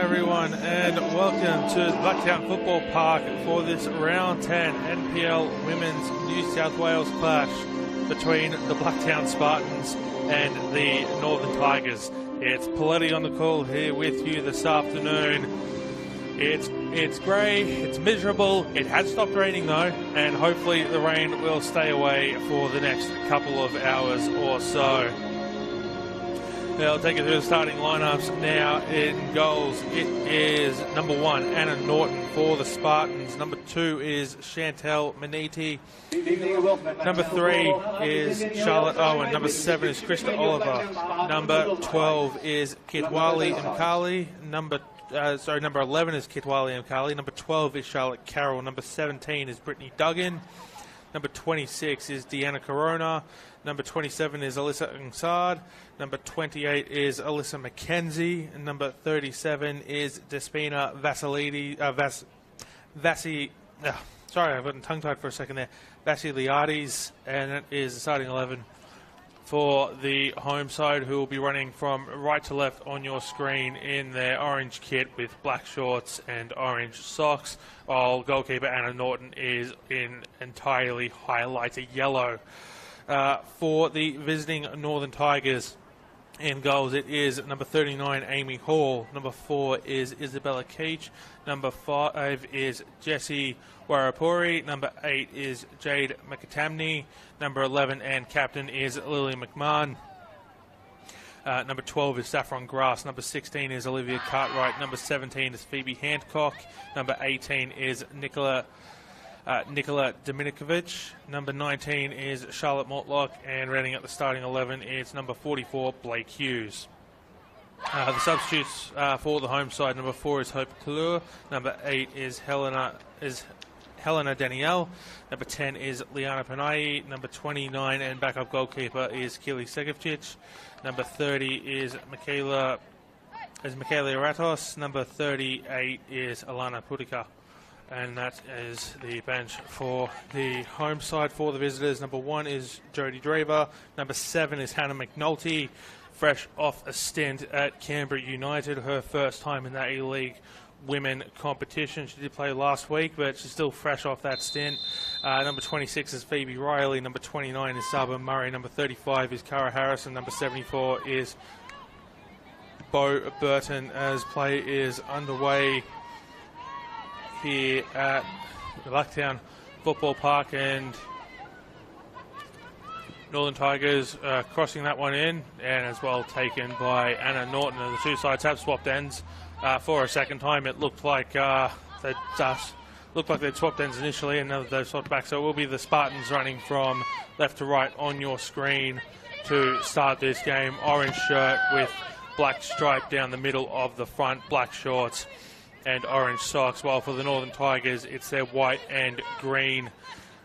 everyone, and welcome to Blacktown Football Park for this Round 10 NPL Women's New South Wales clash between the Blacktown Spartans and the Northern Tigers. It's Paletti on the call here with you this afternoon. It's grey, it's miserable, it has stopped raining though, and hopefully the rain will stay away for the next couple of hours or so. I'll take you through the starting lineups now. In goals, it is number 1, Anna Norton for the Spartans. Number 2 is Chantel Maniti. Number 3 is Charlotte Owen. Number 7 is Krista Oliver. Number 12 is Kitwali Mkali. Number 11 is Kitwali Mkali. Number 12 is Charlotte Carroll. Number 17 is Brittany Duggan. Number 26 is Deanna Corona. Number 27 is Alyssa Ngsard. Number 28 is Alyssa McKenzie. And number 37 is Despina sorry, I've gotten tongue-tied for a second there. Vasiliades, and it is the starting 11 for the home side, who will be running from right to left on your screen in their orange kit with black shorts and orange socks, while goalkeeper Anna Norton is in entirely highlighter yellow. For the visiting Northern Tigers, in goals, it is number 39, Amy Hall. Number 4 is Isabella Keach. Number 5 is Jessie Warapuri. Number 8 is Jade McAtamney. Number 11 and captain is Lily McMahon. Number 12 is Saffron Grass. Number 16 is Olivia Cartwright. Number 17 is Phoebe Handcock. Number 18 is Nicola Dominikovic. Number 19 is Charlotte Mortlock, and rounding out the starting 11 is number 44, Blake Hughes. The substitutes for the home side: number 4 is Hope Klur. Number 8 is Helena Danielle. Number 10 is Liana Panay. Number 29 and backup goalkeeper is Kili Segevcic. Number 30 is Michaela Ratos. Number 38 is Alana Putica. And that is the bench for the home side. For the visitors, number 1 is Jodie Draver. Number 7 is Hannah McNulty, fresh off a stint at Canberra United, her first time in that A-League women competition. She did play last week, but she's still fresh off that stint. Number 26 is Phoebe Riley. Number 29 is Saba Murray. Number 35 is Cara Harrison. Number 74 is Bo Burton, as play is underway here at Blacktown Football Park, and Northern Tigers crossing that one in, and as well taken by Anna Norton. And the two sides have swapped ends for a second time. It looked like they'd swapped ends initially, and now they've swapped back. So it will be the Spartans running from left to right on your screen to start this game. Orange shirt with black stripe down the middle of the front, black shorts and orange socks, while for the Northern Tigers it's their white and green,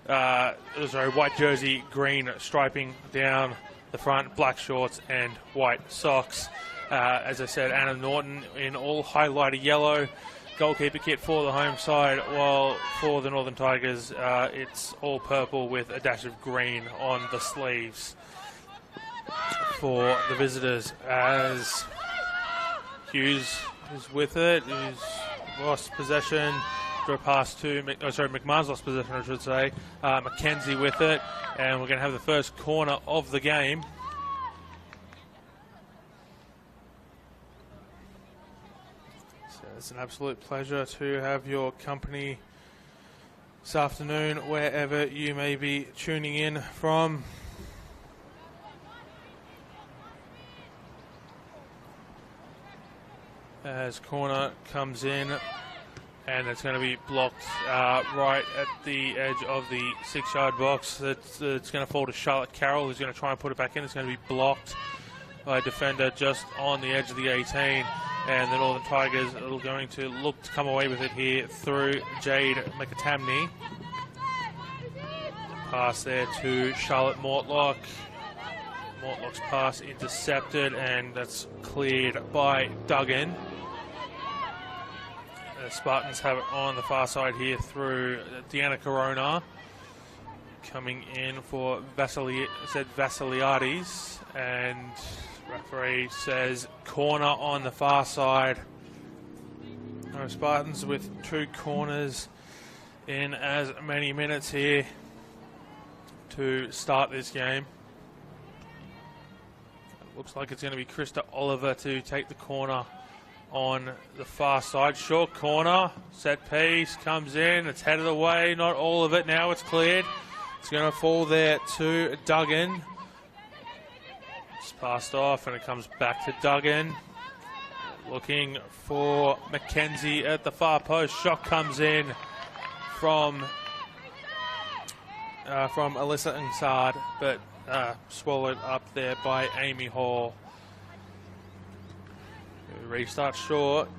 white jersey, green striping down the front, black shorts and white socks. As I said, Anna Norton in all highlighter yellow goalkeeper kit for the home side, while for the Northern Tigers it's all purple with a dash of green on the sleeves. For the visitors, as Hughes is with it, he's lost possession, throw pass to McMahon's lost possession, I should say. McKenzie with it, and we're going to have the first corner of the game. So it's an absolute pleasure to have your company this afternoon, wherever you may be tuning in from. As corner comes in, and it's going to be blocked right at the edge of the 6-yard box. It's going to fall to Charlotte Carroll, who's going to try and put it back in. It's going to be blocked by a defender just on the edge of the 18, and the Northern Tigers are going to look to come away with it here through Jade McAtamney. Pass there to Charlotte Mortlock. Mortlock's pass intercepted, and that's cleared by Duggan. The Spartans have it on the far side here through Deanna Corona. Coming in for Vasiliades, and referee says corner on the far side Spartans with 2 corners in as many minutes here to start this game. Looks like it's going to be Krista Oliver to take the corner on the far side. Short corner, set piece, comes in, it's headed away, not all of it, now it's cleared. It's going to fall there to Duggan. It's passed off and it comes back to Duggan. Looking for McKenzie at the far post. Shot comes in from Alyssa Nsard, but swallowed up there by Amy Hall. Restart short.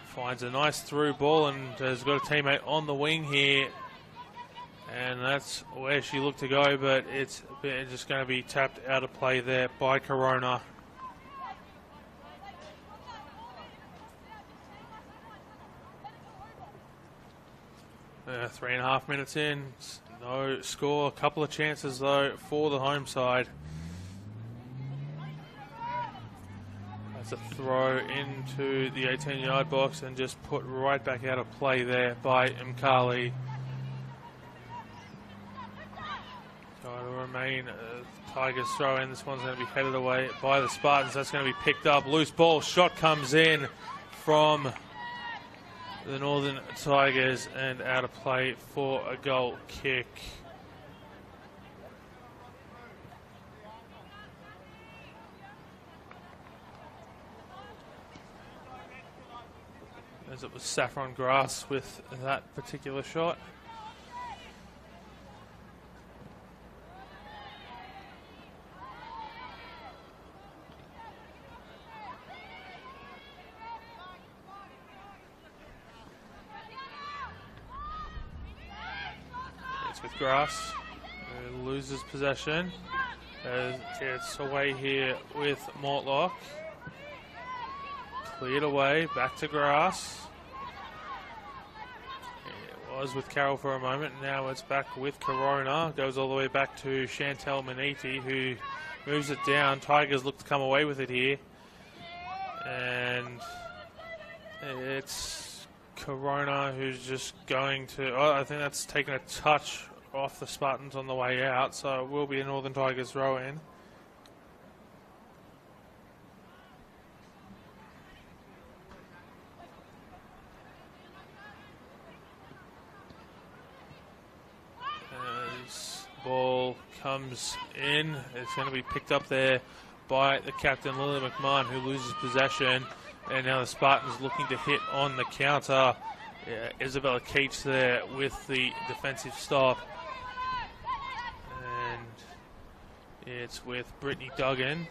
Finds a nice through ball and has got a teammate on the wing here. And that's where she looked to go, but it's just going to be tapped out of play there by Corona. Uh, 3.5 minutes in, no score. A couple of chances though for the home side. That's a throw into the 18-yard box and just put right back out of play there by Mkali. So it'll remain Tigers throw in. This one's going to be headed away by the Spartans. That's going to be picked up. Loose ball. Shot comes in from the Northern Tigers and out of play for a goal kick. As it was Saffron Grass with that particular shot. With Grass, who loses possession. It's away here with Mortlock. Cleared away, back to Grass. It was with Carroll for a moment, now it's back with Corona. Goes all the way back to Chantel Maniti, who moves it down. Tigers look to come away with it here. And it's Corona who's just going to, I think that's taken a touch off the Spartans on the way out, so it will be a Northern Tigers throw in. As ball comes in, it's going to be picked up there by the captain Lily McMahon, who loses possession. And now the Spartans looking to hit on the counter. Yeah, Isabella Keats there with the defensive stop. And it's with Brittany Duggan.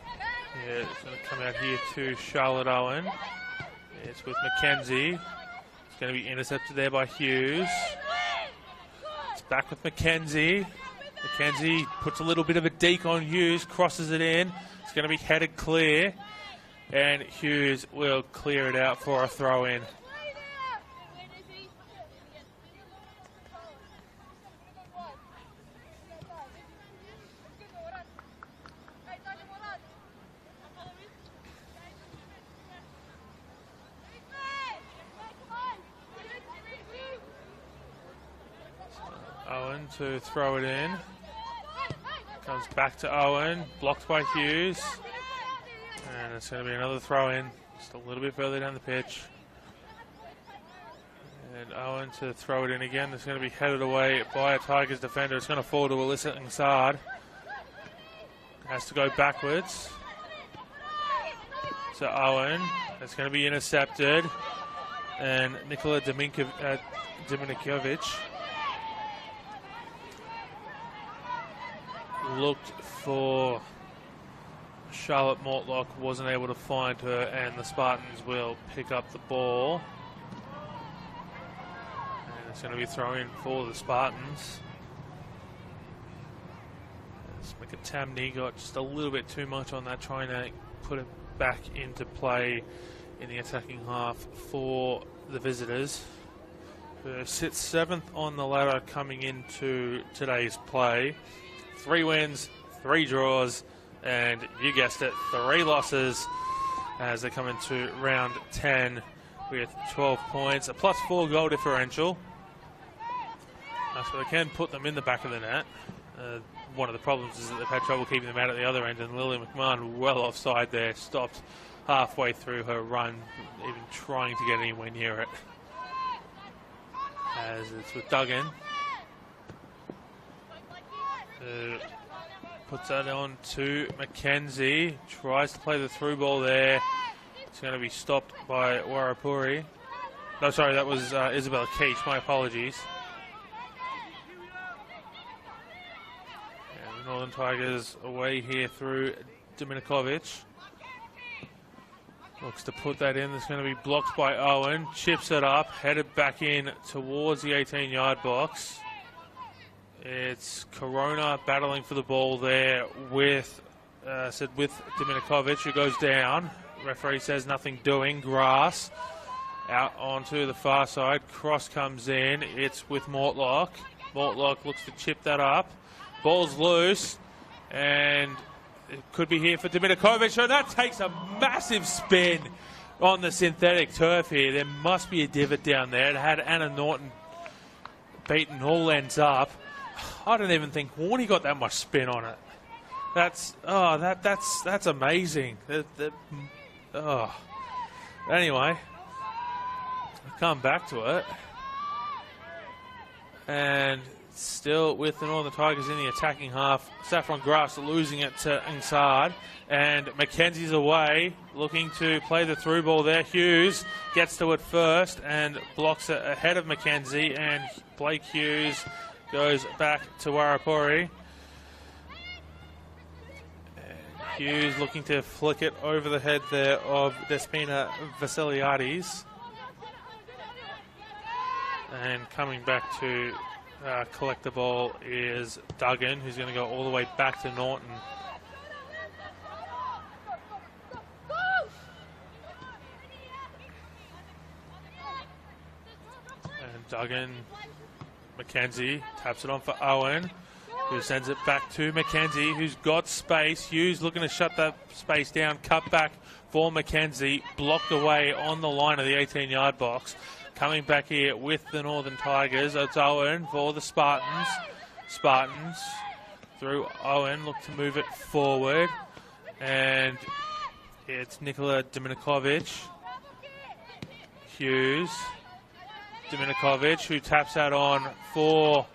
Yeah, it's going to come out here to Charlotte Owen. It's with Mackenzie. It's going to be intercepted there by Hughes. It's back with Mackenzie. Mackenzie puts a little bit of a deke on Hughes, crosses it in. It's going to be headed clear. And Hughes will clear it out for a throw-in. Owen to throw it in. Comes back to Owen, blocked by Hughes. And it's going to be another throw in, just a little bit further down the pitch. And Owen to throw it in again. It's going to be headed away by a Tigers defender. It's going to fall to Alyssa Nsard. Has to go backwards to Owen. It's going to be intercepted. And Nikola Dominikovic looked for Charlotte Mortlock, wasn't able to find her, and the Spartans will pick up the ball. And it's going to be thrown in for the Spartans. McAtamney got just a little bit too much on that, trying to put it back into play in the attacking half for the visitors. Who sits 7th on the ladder coming into today's play. 3 wins, 3 draws, and you guessed it, 3 losses. as they come into round 10 with 12 points, a +4 goal differential. So they can put them in the back of the net. One of the problems is that they've had trouble keeping them out at the other end, and Lily McMahon well offside there, stopped halfway through her run, even trying to get anywhere near it. As it's with Duggan. Puts that on to Mackenzie, tries to play the through ball there. It's going to be stopped by Warapuri. No, sorry, that was Isabella Keach, my apologies. And the Northern Tigers away here through Dominikovic. Looks to put that in. It's going to be blocked by Owen. Chips it up, headed back in towards the 18-yard box. It's Corona battling for the ball there with Dominikovic, who goes down. Referee says nothing doing. Grass out onto the far side. Cross comes in. It's with Mortlock. Mortlock looks to chip that up. Ball's loose, and it could be here for Dominikovic. So that takes a massive spin on the synthetic turf here. There must be a divot down there. It had Anna Norton beaten all ends up. I don't even think Warney got that much spin on it. That's amazing. Anyway, I'll come back to it. And still with the Northern Tigers in the attacking half. Saffron Grass losing it to Ngsard. And Mackenzie's away, looking to play the through ball there. Hughes gets to it first and blocks it ahead of Mackenzie. And Blake Hughes goes back to Warapuri. Hughes looking to flick it over the head there of Despina Vasiliades. And coming back to collect the ball is Duggan, who's going to go all the way back to Norton. And Duggan, Mackenzie taps it on for Owen, who sends it back to Mackenzie, who's got space. Hughes looking to shut that space down. Cut back for Mackenzie. Blocked away on the line of the 18-yard box. Coming back here with the Northern Tigers. It's Owen for the Spartans. Spartans through Owen. Look to move it forward. And it's Nikola Dominikovic. Hughes. Dominikovic, who taps that on for...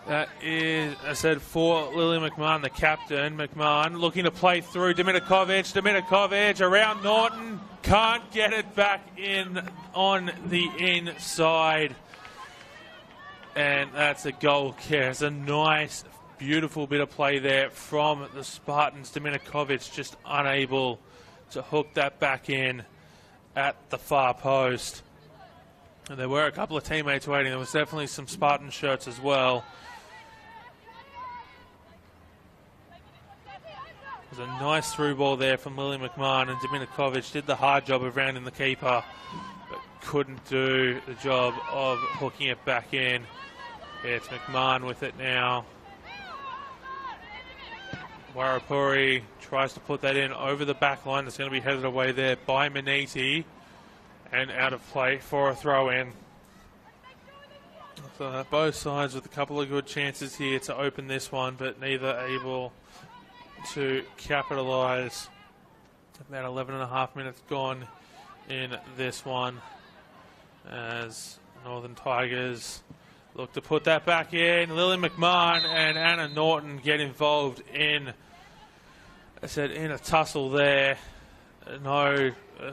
That is, I said, for Lily McMahon, the captain. McMahon looking to play through Dominikovic. Dominikovic around Norton. Can't get it back in on the inside. And that's a goal kick. It's a nice, beautiful bit of play there from the Spartans. Dominikovic just unable to hook that back in at the far post. And there were a couple of teammates waiting. There was definitely some Spartan shirts as well. There's a nice through ball there from Lily McMahon, and Dominikovic did the hard job of rounding the keeper, but couldn't do the job of hooking it back in. Yeah, it's McMahon with it now. Warapuri tries to put that in over the back line. That's going to be headed away there by Maniti, and out of play for a throw-in. So both sides with a couple of good chances here to open this one, but neither able to capitalise. About 11.5 minutes gone in this one as Northern Tigers look to put that back in. Lily McMahon and Anna Norton get involved in, I said, in a tussle there.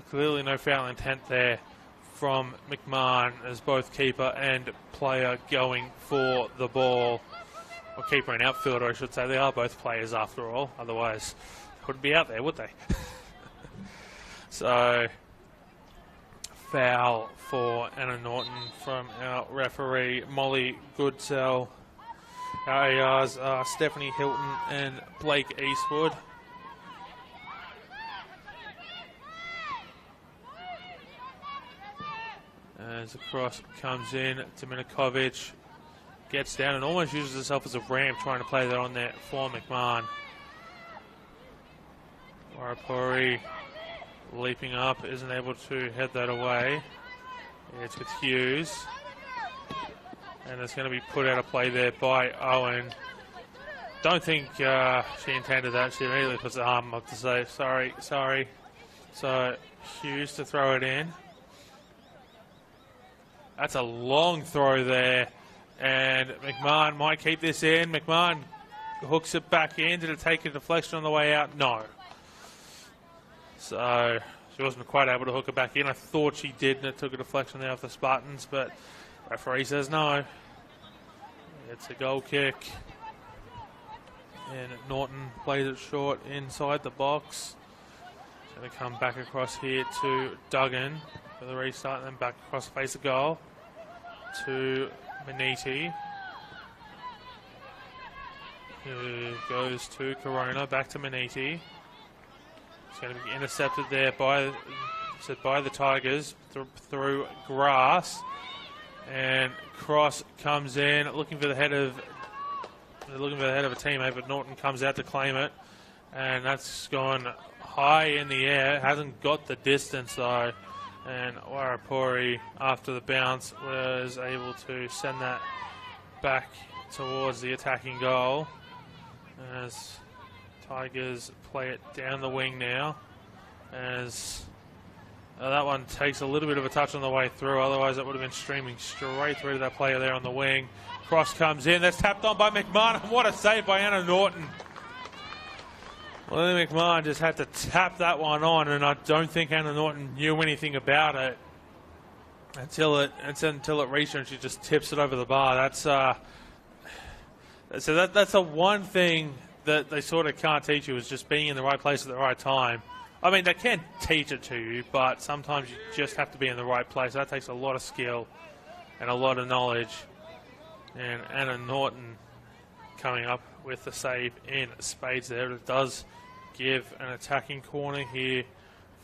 Clearly no foul intent there from McMahon, as both keeper and player going for the ball. Or keeper and outfielder, I should say. They are both players after all. Otherwise, they wouldn't be out there, would they? So, foul for Anna Norton from our referee, Molly Goodsell. Our ARs are Stephanie Hilton and Blake Eastwood. As the cross comes in, Dominikovic gets down and almost uses herself as a ramp, trying to play that on there for McMahon. Warapuri leaping up, isn't able to head that away. It's with Hughes. And it's going to be put out of play there by Owen. Don't think she intended that. She immediately puts the arm up to say, sorry. So Hughes to throw it in. That's a long throw there. And McMahon might keep this in. McMahon hooks it back in. Did it take a deflection on the way out? No. So she wasn't quite able to hook it back in. I thought she did, and it took a deflection there off the Spartans, but referee says no. It's a goal kick. And Norton plays it short inside the box. It's going to come back across here to Duggan for the restart, and then back across the face of goal to Maniti, who goes to Corona, back to Maniti. It's going to be intercepted there by the Tigers through grass, and cross comes in, looking for the head of a teammate, but Norton comes out to claim it, and that's gone high in the air. Hasn't got the distance though, and Warapori, after the bounce, was able to send that back towards the attacking goal as Tigers play it down the wing now, as that one takes a little bit of a touch on the way through. Otherwise, it would have been streaming straight through to that player there on the wing. Cross comes in. That's tapped on by McMahon. And what a save by Anna Norton. Well, McMahon just had to tap that one on, and I don't think Anna Norton knew anything about it until it reached her, and she just tips it over the bar. That's the one thing that they sort of can't teach you, is just being in the right place at the right time. I mean, they can teach it to you, but sometimes you just have to be in the right place. That takes a lot of skill and a lot of knowledge. And Anna Norton coming up with the save in spades there. It does give an attacking corner here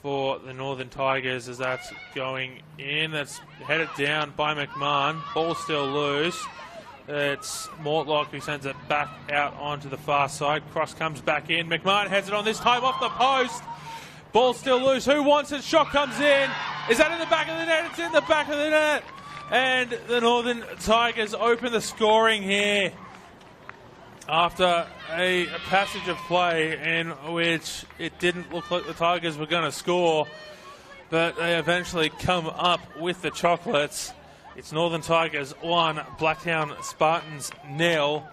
for the Northern Tigers as that's going in. That's headed down by McMahon. Ball still loose. It's Mortlock who sends it back out onto the far side. Cross comes back in. McMahon heads it on, this time off the post. Ball still loose. Who wants it? Shot comes in. Is that in the back of the net? It's in the back of the net. And the Northern Tigers open the scoring here after a passage of play in which it didn't look like the Tigers were going to score, but they eventually come up with the chocolates. It's Northern Tigers 1, Blacktown Spartans 0,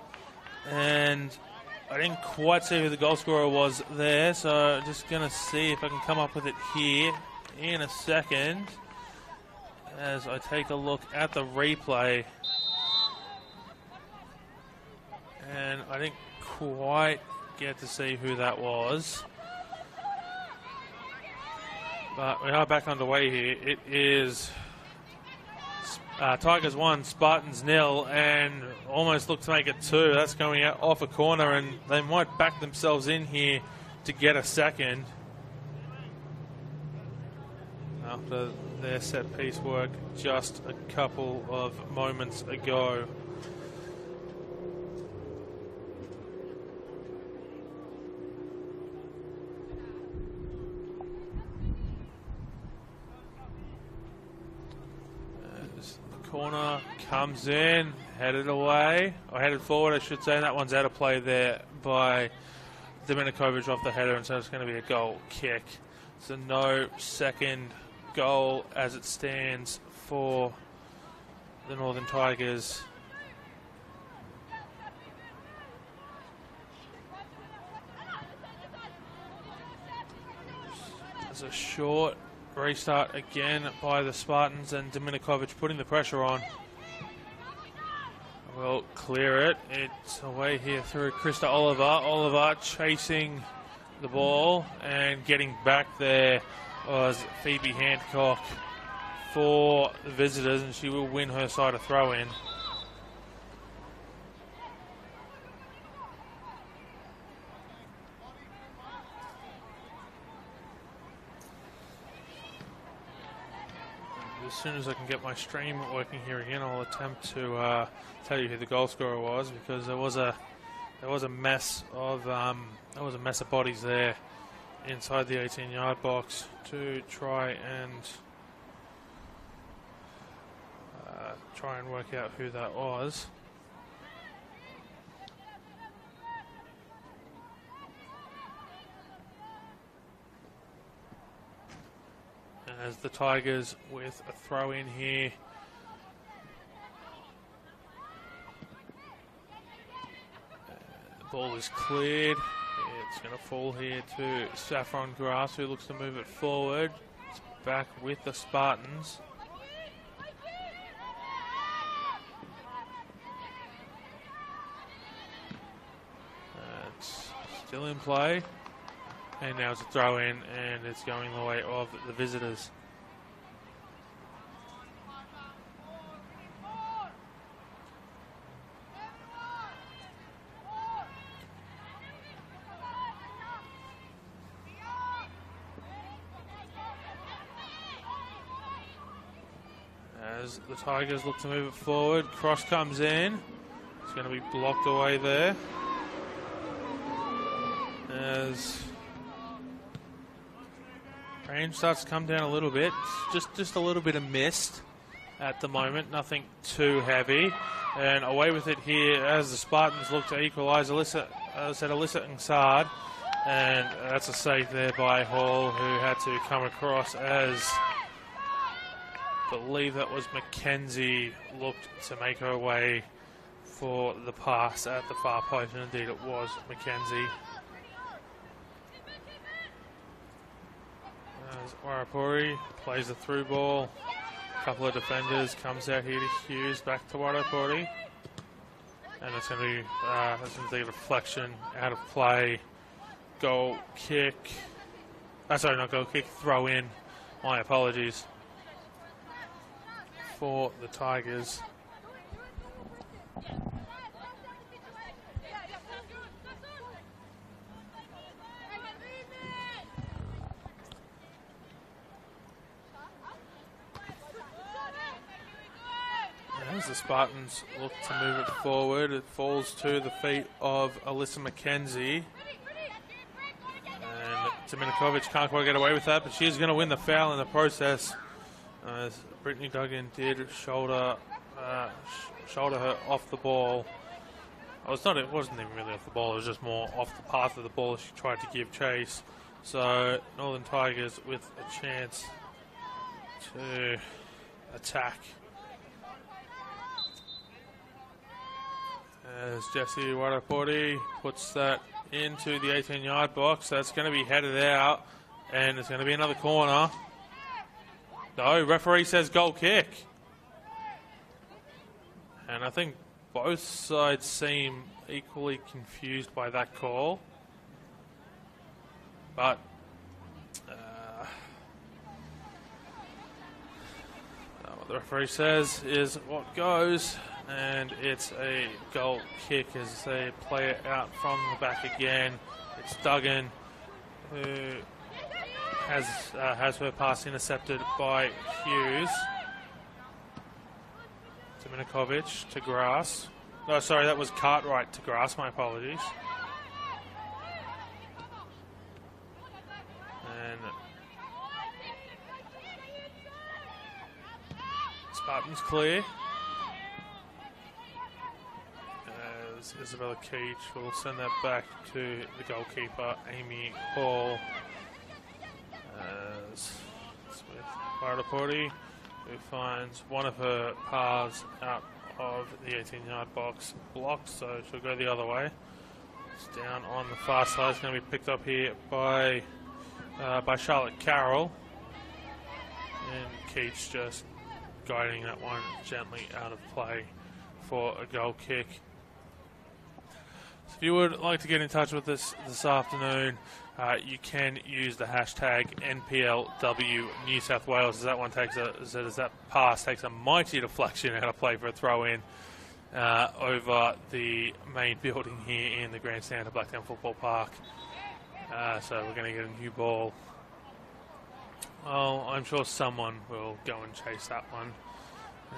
and I didn't quite see who the goal scorer was there, so I'm just going to see if I can come up with it here in a second as I take a look at the replay. And I didn't quite get to see who that was. But we are back underway here. It is Tigers 1, Spartans 0, and almost look to make it 2. That's going out off a corner, and they might back themselves in here to get a second after their set piece work just a couple of moments ago. Corner comes in, headed away, or headed forward, I should say. That one's out of play there by Dominikovic off the header, and so it's going to be a goal kick. So no second goal as it stands for the Northern Tigers. There's a short restart again by the Spartans, and Dominikovic putting the pressure on. Will clear it. It's away here through Krista Oliver. Oliver chasing the ball, and getting back there was Phoebe Hancock for the visitors, and she will win her side a throw in. As soon as I can get my stream working here again, I'll attempt to tell you who the goal scorer was, because there was a mess of bodies there inside the 18-yard box to try and work out who that was. As the Tigers with a throw in here. The ball is cleared. It's going to fall here to Saffron Grass, who looks to move it forward. It's back with the Spartans. It's still in play. And now it's a throw in, and it's going the way of the visitors. As the Tigers look to move it forward, cross comes in. It's going to be blocked away there. As rain starts to come down a little bit, just a little bit of mist at the moment, nothing too heavy. And away with it here as the Spartans look to equalise. Alyssa Ngsard, and that's a save there by Hall, who had to come across as I believe that was Mackenzie looked to make her way for the pass at the far post, and indeed it was Mackenzie. As Warapuri plays the through ball, a couple of defenders, comes out here to Hughes, back to Warapuri, and it's going to be that's going to be a deflection out of play, goal kick. Sorry, not goal kick, throw in. My apologies. For the Tigers. As the Spartans look to move it forward, it falls to the feet of Alyssa Mackenzie. And Dominikovic can't quite get away with that, but she's going to win the foul in the process. As Brittany Duggan did shoulder her off the ball. It wasn't even really off the ball, it was just more off the path of the ball as she tried to give chase. So Northern Tigers with a chance to attack. As Jessie Warapuri puts that into the 18-yard box, that's going to be headed out, and it's going to be another corner. No, referee says goal kick. And I think both sides seem equally confused by that call. But what the referee says is what goes, and it's a goal kick as they play it out from the back again. It's Duggan who has her pass intercepted by Hughes. Dominikovic to Grass. No, sorry, that was Cartwright to Grass, my apologies. And Spartans clear. As Isabella Keach will send that back to the goalkeeper, Amy Hall. As it's with Warapuri, who finds one of her paths out of the 18-yard box blocked, so she'll go the other way. It's down on the far side. It's going to be picked up here by Charlotte Carroll, and Keats just guiding that one gently out of play for a goal kick. So if you would like to get in touch with us this afternoon, you can use the hashtag NPLW New South Wales, as that one takes as that pass takes a mighty deflection out of play for a throw in over the main building here in the grandstand of Blacktown Football Park. So we're going to get a new ball. Well, I'm sure someone will go and chase that one,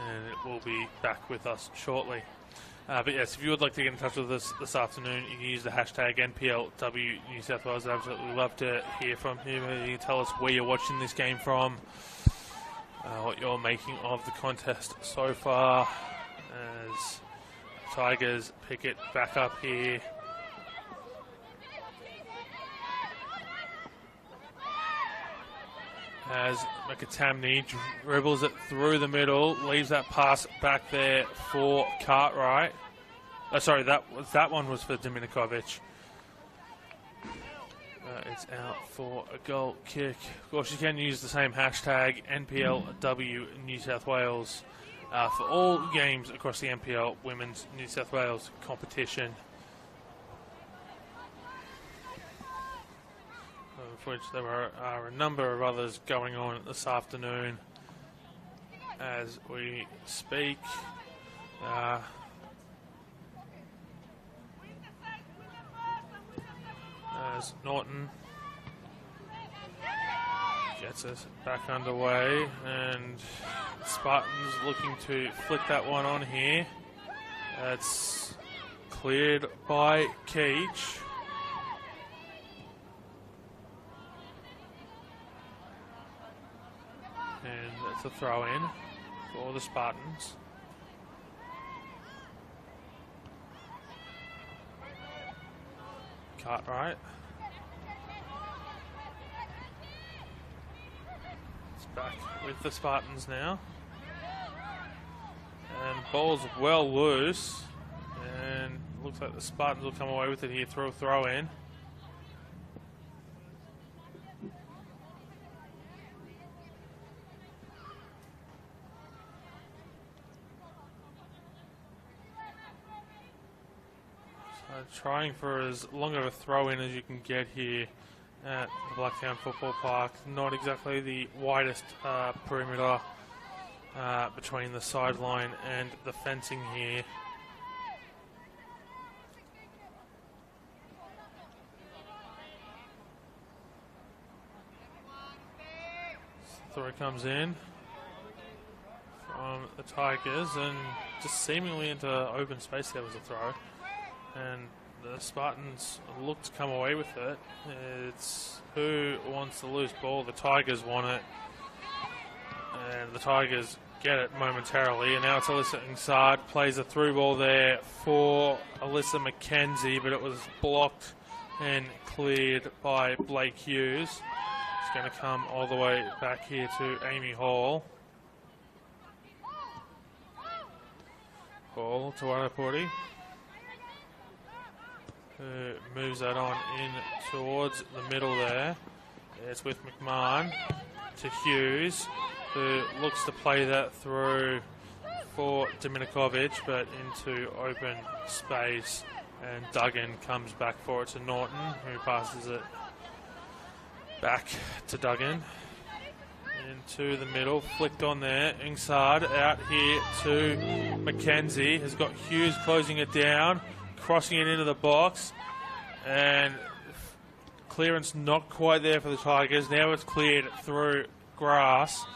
and it will be back with us shortly. But yes, if you would like to get in touch with us this afternoon, you can use the hashtag NPLW New South Wales. I'd absolutely love to hear from you. You can tell us where you're watching this game from, what you're making of the contest so far, as Tigers pick it back up here. As McAtamney dribbles it through the middle, leaves that pass back there for Cartwright. Sorry, that one was for Dominikovic. It's out for a goal kick. Of course, you can use the same hashtag NPLW New South Wales for all games across the NPL Women's New South Wales competition, of which there are a number of others going on this afternoon as we speak. As Norton gets us back underway, and Spartans looking to flick that one on here. That's cleared by Keach. And that's a throw in for the Spartans. Cartwright. It's back with the Spartans now. And ball's well loose. And looks like the Spartans will come away with it here through a throw in. Trying for as long of a throw-in as you can get here at the Blacktown Football Park. Not exactly the widest perimeter between the sideline and the fencing here. Throw comes in from the Tigers, and just seemingly into open space there was a throw. And the Spartans look to come away with it. It's who wants the loose ball. The Tigers want it. And the Tigers get it momentarily. And now it's Alyssa Insard. Plays a through ball there for Alyssa McKenzie, but it was blocked and cleared by Blake Hughes. It's going to come all the way back here to Amy Hall. Ball to Arapuri, who moves that on in towards the middle there. It's with McMahon to Hughes, who looks to play that through for Dominikovic, but into open space. And Duggan comes back for it to Norton, who passes it back to Duggan. Into the middle, flicked on there. Insard out here to McKenzie. Has got Hughes closing it down, crossing it into the box, and clearance not quite there for the Tigers. Now it's cleared through grass.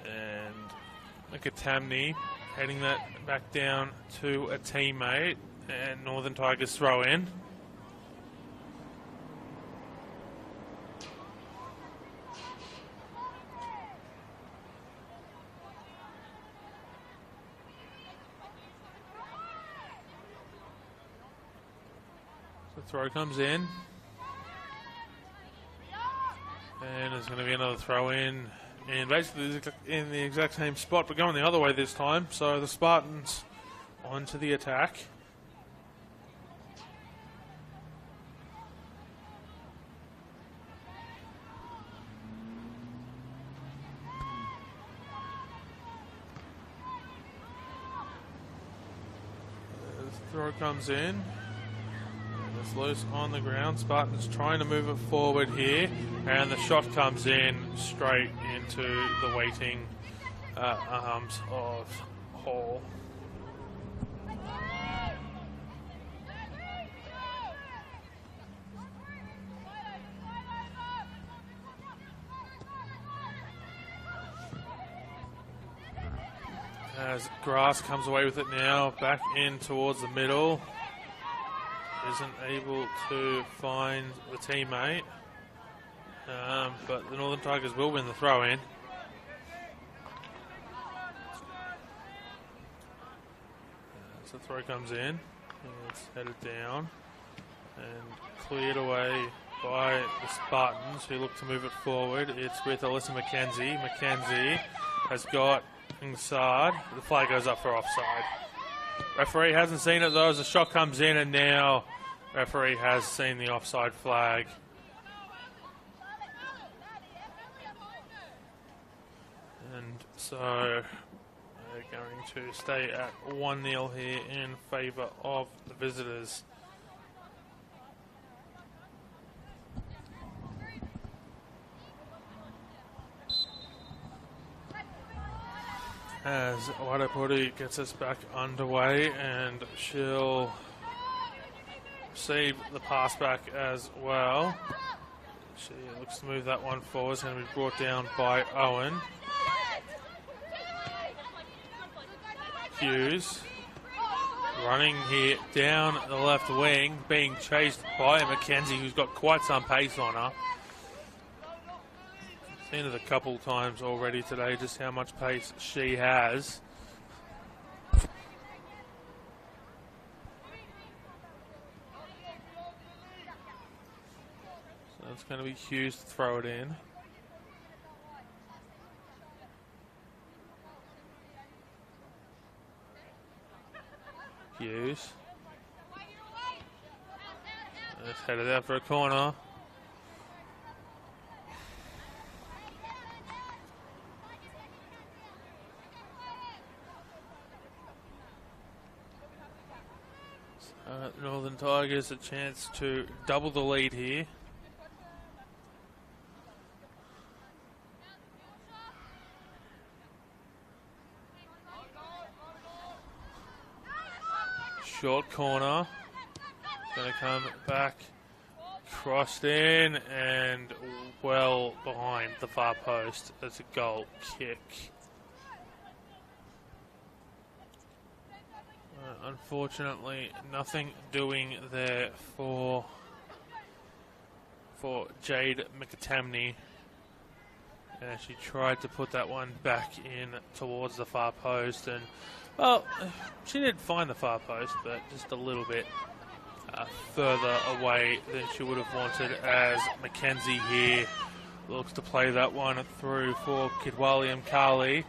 And McAtamney heading that back down to a teammate, and Northern Tigers throw in. Throw comes in, and there's going to be another throw in, and basically in the exact same spot, but going the other way this time. So the Spartans onto the attack. The throw comes in. It's loose on the ground. Spartans trying to move it forward here, and the shot comes in straight into the waiting arms of Hall. As Grass comes away with it now, back in towards the middle. Isn't able to find the teammate. But the Northern Tigers will win the throw-in. As the throw comes in, it's headed down and cleared away by the Spartans, who look to move it forward. It's with Alyssa McKenzie. McKenzie has got inside. The flag goes up for offside. Referee hasn't seen it though as the shot comes in, and now referee has seen the offside flag. And so they're going to stay at 1-0 here in favour of the visitors. As Wadapuri gets us back underway, and she'll receive the pass back as well. She looks to move that one forward. It's going to be brought down by Owen. Hughes running here down the left wing, being chased by McKenzie, who's got quite some pace on her. Seen it a couple times already today, just how much pace she has. So it's going to be Hughes to throw it in. Hughes. It's headed out for a corner. Northern Tigers a chance to double the lead here. Short corner. Going to come back. Crossed in and well behind the far post. That's a goal kick. Unfortunately, nothing doing there for Jade McAtamney. And she tried to put that one back in towards the far post, and well, she did find the far post, but just a little bit further away than she would have wanted, as Mackenzie here looks to play that one through for Kidwali and Carly.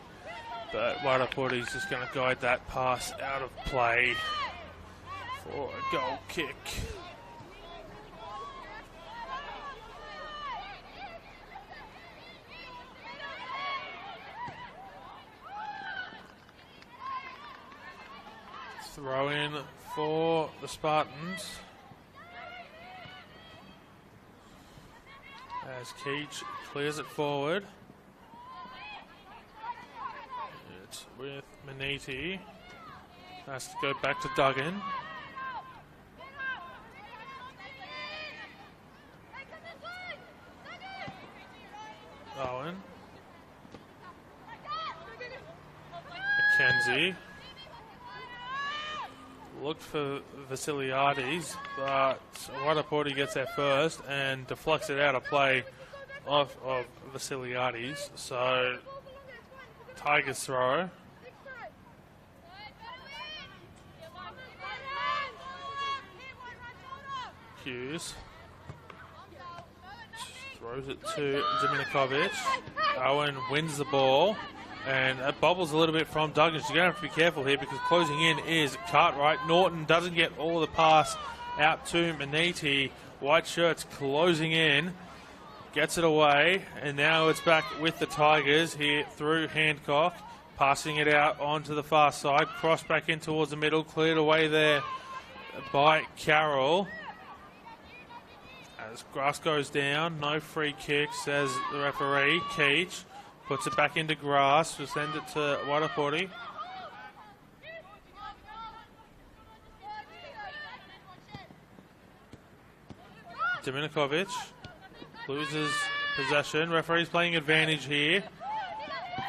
But Wadapuri's just going to guide that pass out of play for a goal kick. Throw in for the Spartans. As Keach clears it forward. It's with Maniti. Has to go back to Duggan. Owen. McKenzie. Looked for Vasiliades, but Wadapuri gets there first and deflects it out of play off of Vasiliades. So Tigers throw. Hughes throws it to Dominikovic. Owen wins the ball. And it bobbles a little bit from Duggan. She's going to have to be careful here because closing in is Cartwright. Norton doesn't get all of the pass out to Maniti. White shirts closing in. Gets it away. And now it's back with the Tigers here through Hancock. Passing it out onto the far side. Cross back in towards the middle. Cleared away there by Carroll. As grass goes down. No free kick, says the referee. Keach. Puts it back into grass. We'll send it to Wadapuri. Dominikovic loses possession. Referee's playing advantage here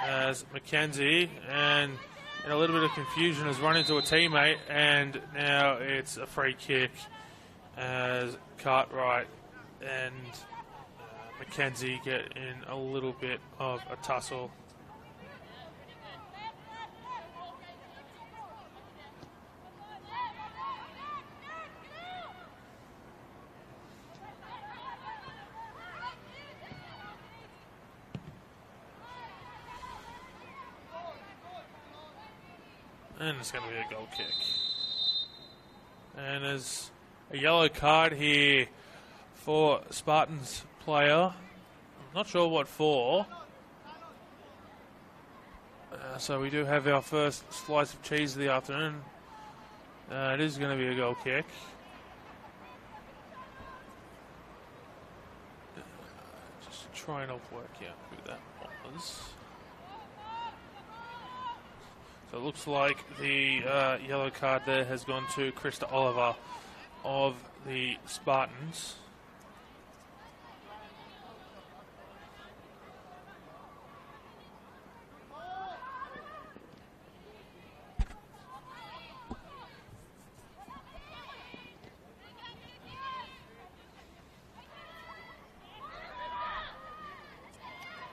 as Mackenzie, and in a little bit of confusion, has run into a teammate, and now it's a free kick as Cartwright and Mackenzie get in a little bit of a tussle. And it's going to be a goal kick. And there's a yellow card here for Spartans player. I'm not sure what for. So we do have our first slice of cheese of the afternoon. It is going to be a goal kick. Just trying to work out who that was. So it looks like the yellow card there has gone to Krista Oliver of the Spartans.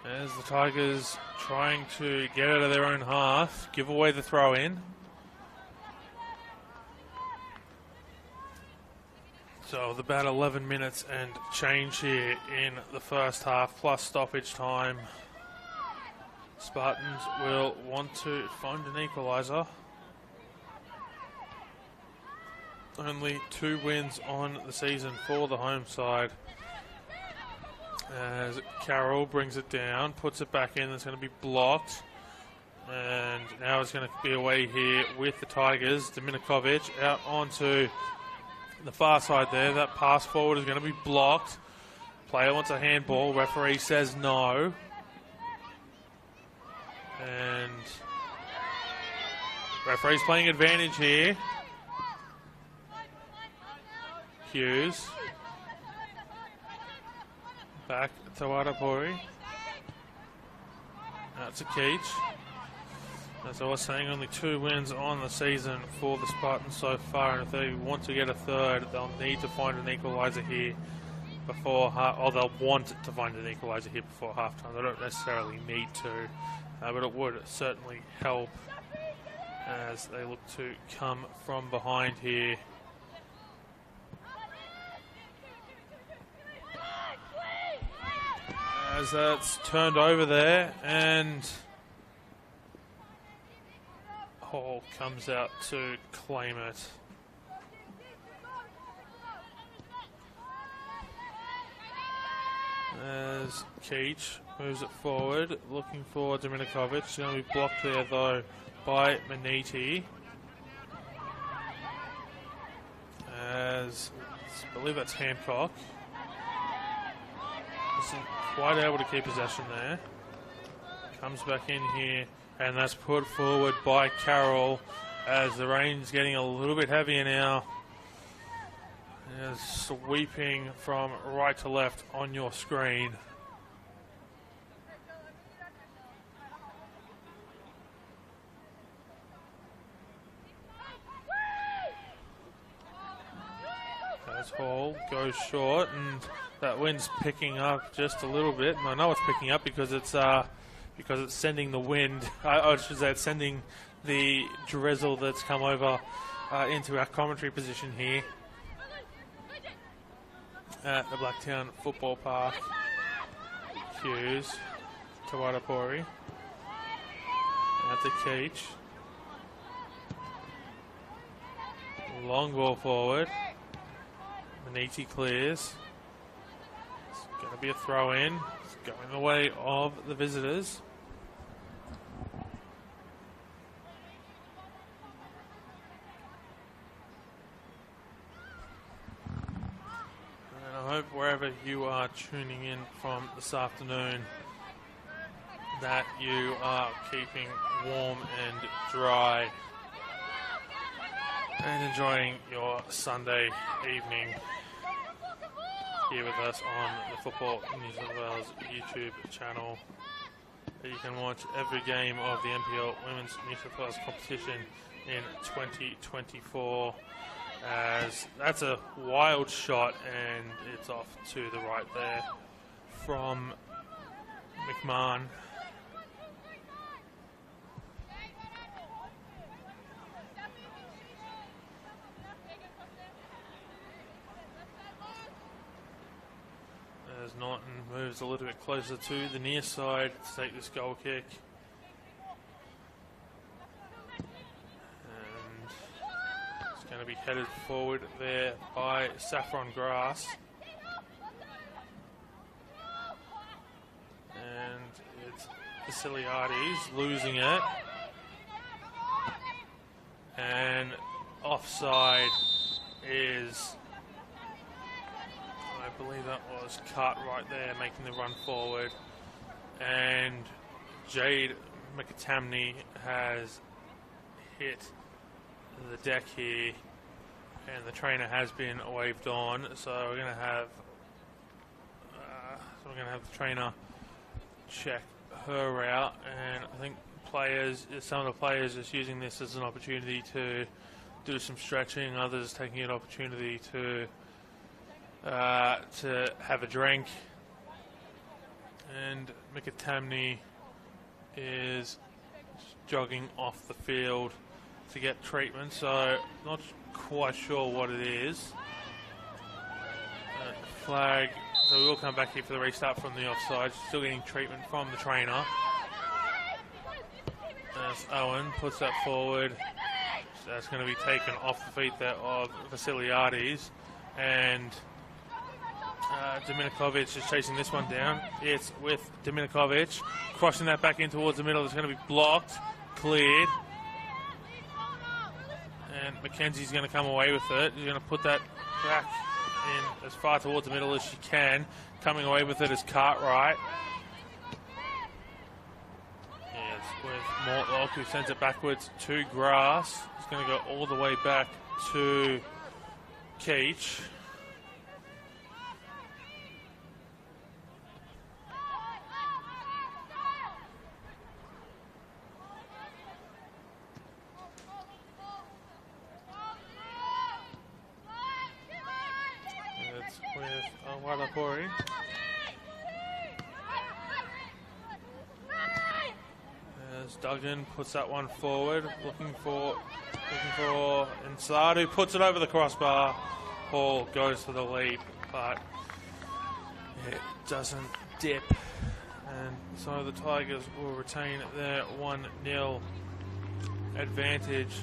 As the Tigers trying to get out of their own half, give away the throw in. So about 11 minutes and change here in the first half, plus stoppage time. Spartans will want to find an equaliser. Only 2 wins on the season for the home side. As Carroll brings it down, puts it back in, it's going to be blocked. And now it's going to be away here with the Tigers. Dominikovic out onto the far side there. That pass forward is going to be blocked. Player wants a handball. Referee says no. And referee's playing advantage here. Hughes. Back to Wadapori. That's a Keach. As I was saying, only 2 wins on the season for the Spartans so far, and if they want to get a third, they'll need to find an equaliser here before they'll want to find an equaliser here before halftime. They don't necessarily need to, but it would certainly help as they look to come from behind here. As that's turned over there, and Hall comes out to claim it. As Keach moves it forward, looking for Dominikovic. It's going to be blocked there though by Maniti. As I believe that's Hancock. Isn't quite able to keep possession there. Comes back in here, and that's put forward by Carroll as the rain's getting a little bit heavier now. And sweeping from right to left on your screen. As Hall goes short, and that wind's picking up just a little bit. And I know it's picking up because it's sending the wind. I should say it's sending the drizzle that's come over into our commentary position here at the Blacktown Football Park. Hughes to Wadapori. Out to Keach. Long ball forward. Maniti clears. It's going to be a throw in. It's going the way of the visitors. And I hope wherever you are tuning in from this afternoon that you are keeping warm and dry and enjoying your Sunday evening here with us on the Football New South Wales YouTube channel. You can watch every game of the NPL Women's New South Wales competition in 2024. As that's a wild shot, and it's off to the right there from McMahon. As Norton moves a little bit closer to the near side to take this goal kick. And it's going to be headed forward there by Saffron Grass. And it's Vasiliades losing it. And offside is, I believe that was cut right there, making the run forward. And Jade McAtamney has hit the deck here, and the trainer has been waved on. So we're going to have the trainer check her out, and I think some of the players just using this as an opportunity to do some stretching, others taking an opportunity to have a drink. And McAtamney is jogging off the field to get treatment, so not quite sure what it is. Flag, so we will come back here for the restart from the offside. Still getting treatment from the trainer. As Owen puts that forward, that's going to be taken off the feet there of Vasiliades, and Dominikovic is chasing this one down. It's with Dominikovic crossing that back in towards the middle. It's going to be blocked, cleared, and Mackenzie's going to come away with it. He's going to put that back in as far towards the middle as she can. Coming away with it is Cartwright. It's with Mortlock, who sends it backwards to Grass. It's going to go all the way back to Keach. It's with Walapori. As Duggan puts that one forward, looking for Inside, who puts it over the crossbar. Hall goes for the lead, but it doesn't dip. And so the Tigers will retain their 1-0 advantage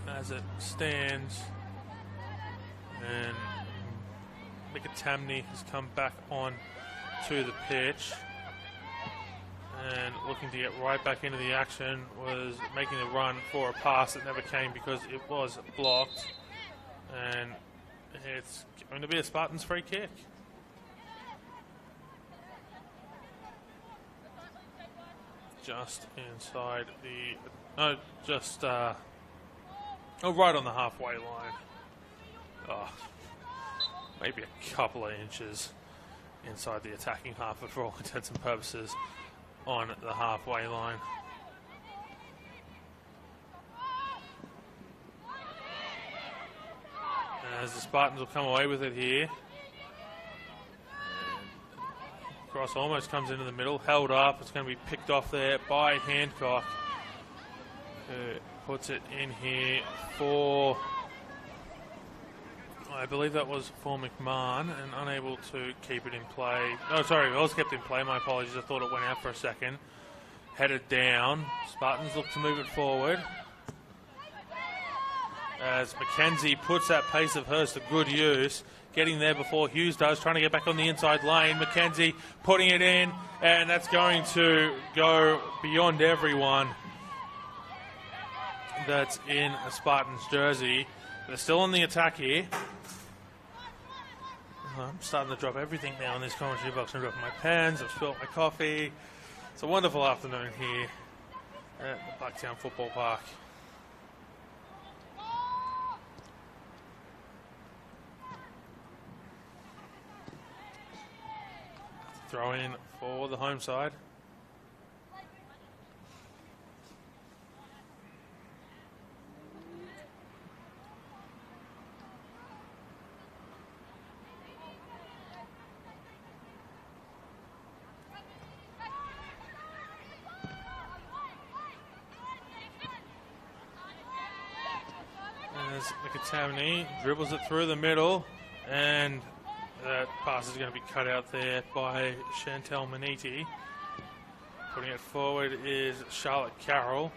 as it stands. And McAtamney has come back on to the pitch and looking to get right back into the action, was making a run for a pass that never came because it was blocked. And it's going to be a Spartans free kick. Just inside right on the halfway line. Maybe a couple of inches inside the attacking half, but for all intents and purposes on the halfway line. As the Spartans will come away with it here. Cross almost comes into the middle, held up. It's going to be picked off there by Hancock, who puts it in here for, I believe that was for McMahon, and unable to keep it in play. Oh, sorry, it was kept in play. My apologies. I thought it went out for a second. Headed down. Spartans look to move it forward. As Mackenzie puts that pace of hers to good use. Getting there before Hughes does, trying to get back on the inside lane. Mackenzie putting it in, and that's going to go beyond everyone that's in a Spartans jersey. They're still on the attack here. I'm starting to drop everything now in this commentary box. I'm dropping my pens, I've spilled my coffee. It's a wonderful afternoon here at the Blacktown Football Park. Throw in for the home side. As McAtamney dribbles it through the middle, and that pass is going to be cut out there by Chantel Maniti. Putting it forward is Charlotte Carroll.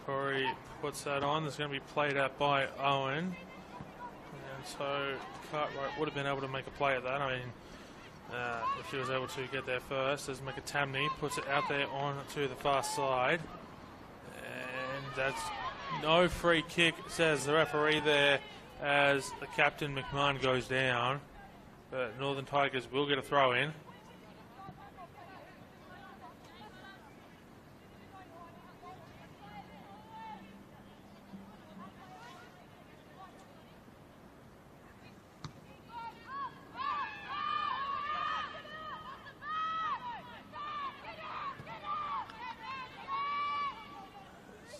Corey puts that on. There's going to be played out by Owen. And so Cartwright would have been able to make a play at that. I mean, if she was able to get there first, as McAtamney puts it out there on to the far side. And that's no free kick, says the referee there, as the captain McMahon goes down. But Northern Tigers will get a throw in.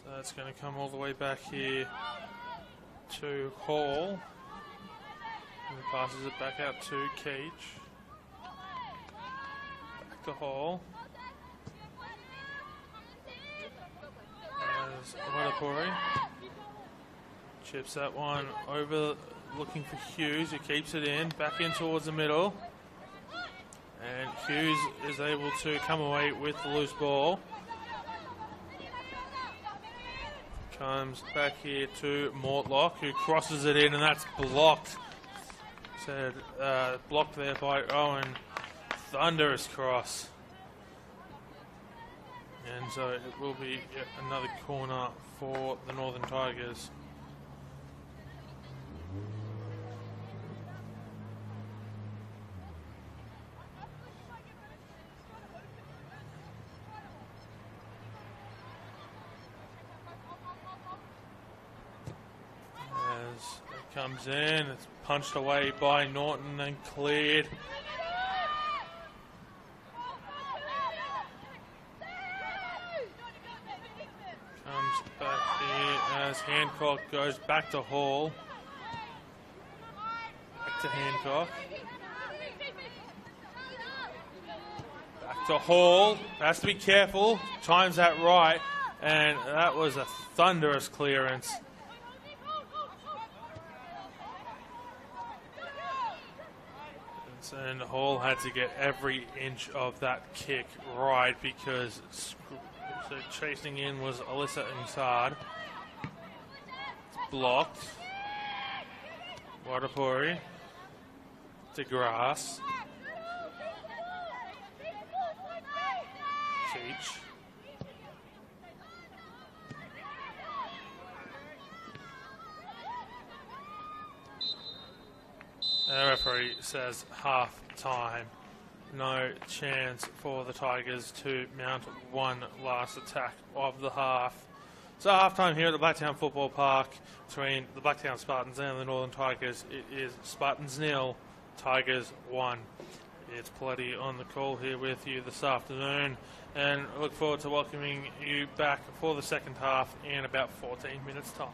That's going to come all the way back here to Hall. And passes it back out to Keach. Back to Hall. As Wadapori chips that one over, looking for Hughes, who keeps it in, back in towards the middle. And Hughes is able to come away with the loose ball. Comes back here to Mortlock, who crosses it in, and that's blocked. Said blocked there by Owen. Thunderous cross. And so it will be yet another corner for the Northern Tigers. Comes in, it's punched away by Norton and cleared. Comes back here as Hancock goes back to Hall. Back to Hancock. Back to Hall. Has to be careful. Times that right. And that was a thunderous clearance. And Hall had to get every inch of that kick right because chasing in was Alyssa Insard. It's blocked. Wadapori. DeGrasse. Teach. The referee says half time. No chance for the Tigers to mount one last attack of the half. So half time here at the Blacktown Football Park between the Blacktown Spartans and the Northern Tigers. It is Spartans 0, Tigers 1. It's Plenty on the call here with you this afternoon, and look forward to welcoming you back for the second half in about 14 minutes time.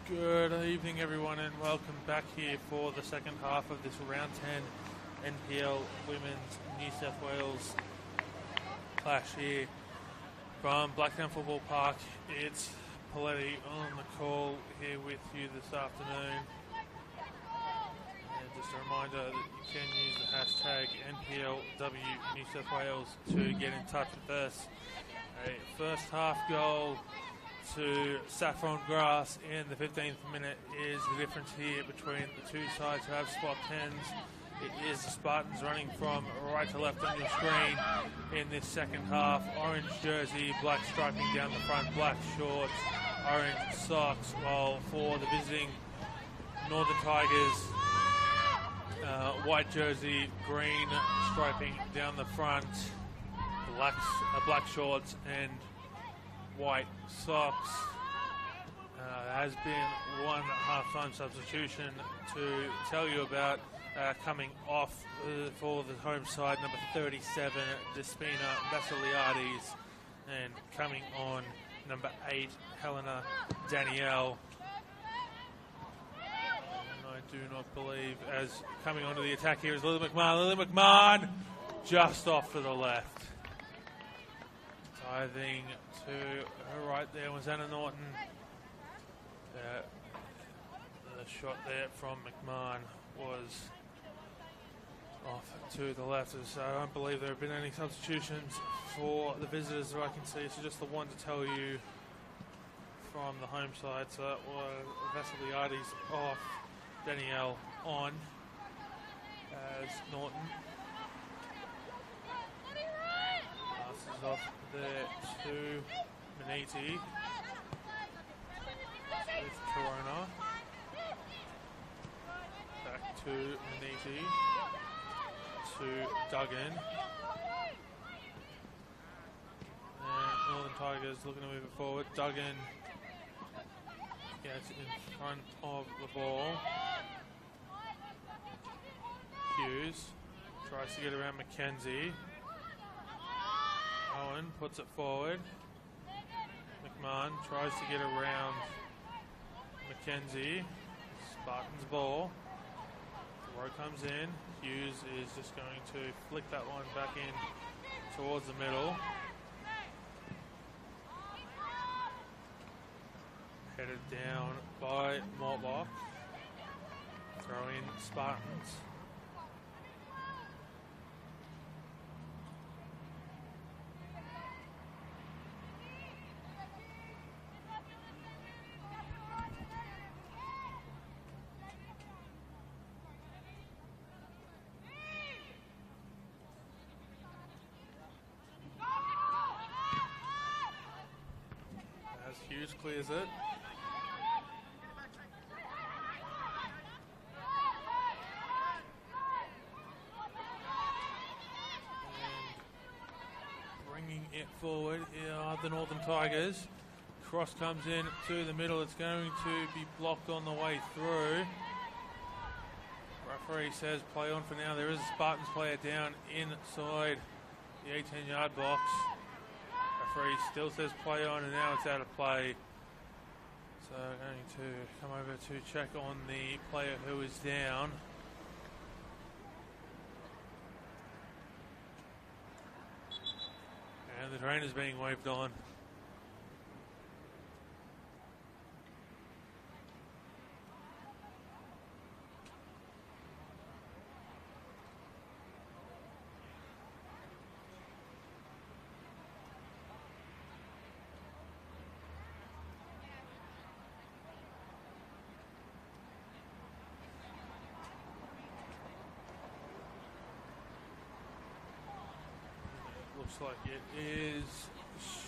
Good evening, everyone, and welcome back here for the second half of this round 10 NPL Women's New South Wales clash here from Blacktown Football Park. It's Paletti on the call here with you this afternoon. And just a reminder that you can use the hashtag NPLW New South Wales to get in touch with us. A first half goal to saffron grass in the 15th minute is the difference here between the two sides who have spot 10s. It is the Spartans running from right to left on your screen in this second half. Orange jersey, black striping down the front, black shorts, orange socks, while for the visiting Northern Tigers, white jersey, green striping down the front, black shorts and white socks. Has been one half-time substitution to tell you about coming off for the home side, number 37, Despina Vasiliades, and coming on number 8, Helena Danielle. And I do not believe, as coming onto the attack here is Lily McMahon. Lily McMahon just off to the left. Diving to her right there was Anna Norton. The shot there from McMahon was off to the left. So I don't believe there have been any substitutions for the visitors that I can see. So just the one to tell you from the home side. So that was Vasiliades off, Danielle on as Norton. Passes off there to Maniti with Corona. Back to Maniti to Duggan. And Northern Tigers looking to move it forward. Duggan gets in front of the ball. Hughes tries to get around Mackenzie. Owen puts it forward. McMahon tries to get around Mackenzie. Spartans ball. Throw comes in. Hughes is just going to flick that one back in towards the middle. Headed down by Mortlock. Throw in Spartans. Hughes clears it. And bringing it forward are the Northern Tigers. Cross comes in to the middle. It's going to be blocked on the way through. Referee says play on for now. There is a Spartans player down inside the 18-yard box. Referee still says play on, and now it's out of play. So going to come over to check on the player who is down. And the trainer's being waved on. Looks like it is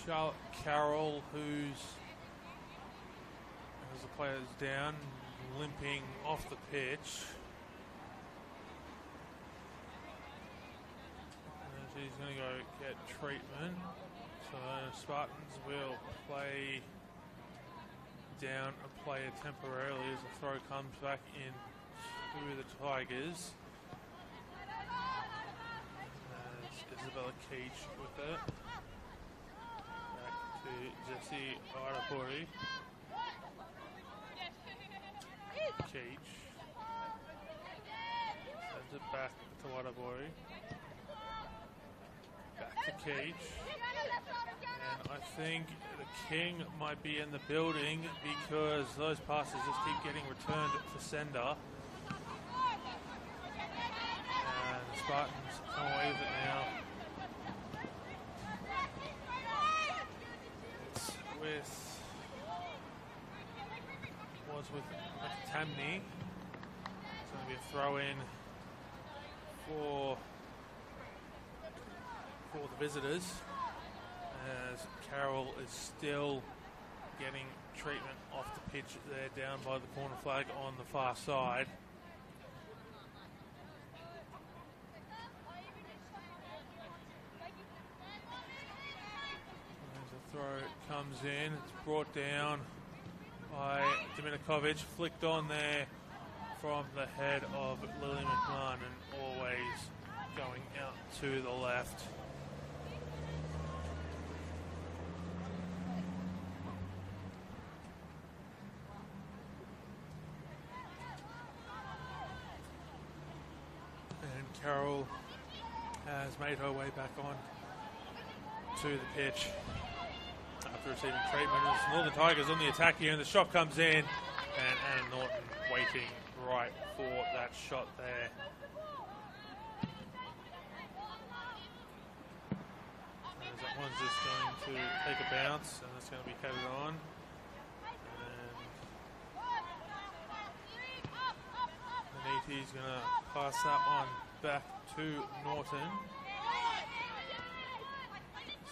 Charlotte Carroll who's, as the player's down, limping off the pitch. And she's going to go get treatment. So Spartans will play down a player temporarily as the throw comes back in to the Tigers. As Isabella Keach with it. Back to Jessie Arapuri. Keach. Sends it back to Arapuri. Back to Keach. And I think the King might be in the building because those passes just keep getting returned to sender. And the Spartans come away with it now. It's with Tamney. It's going to be a throw in for the visitors, as Carroll is still getting treatment off the pitch there down by the corner flag on the far side. As the throw comes in, it's brought down by Dominikovic, flicked on there from the head of Lily McMahon, and always going out to the left. Carroll has made her way back on to the pitch after receiving treatment. As Northern Tigers on the attack here, and the shot comes in, and Anna Norton waiting right for that shot there. As that one's just going to take a bounce, and it's going to be headed on. And Maniti's going to pass that one back to Norton.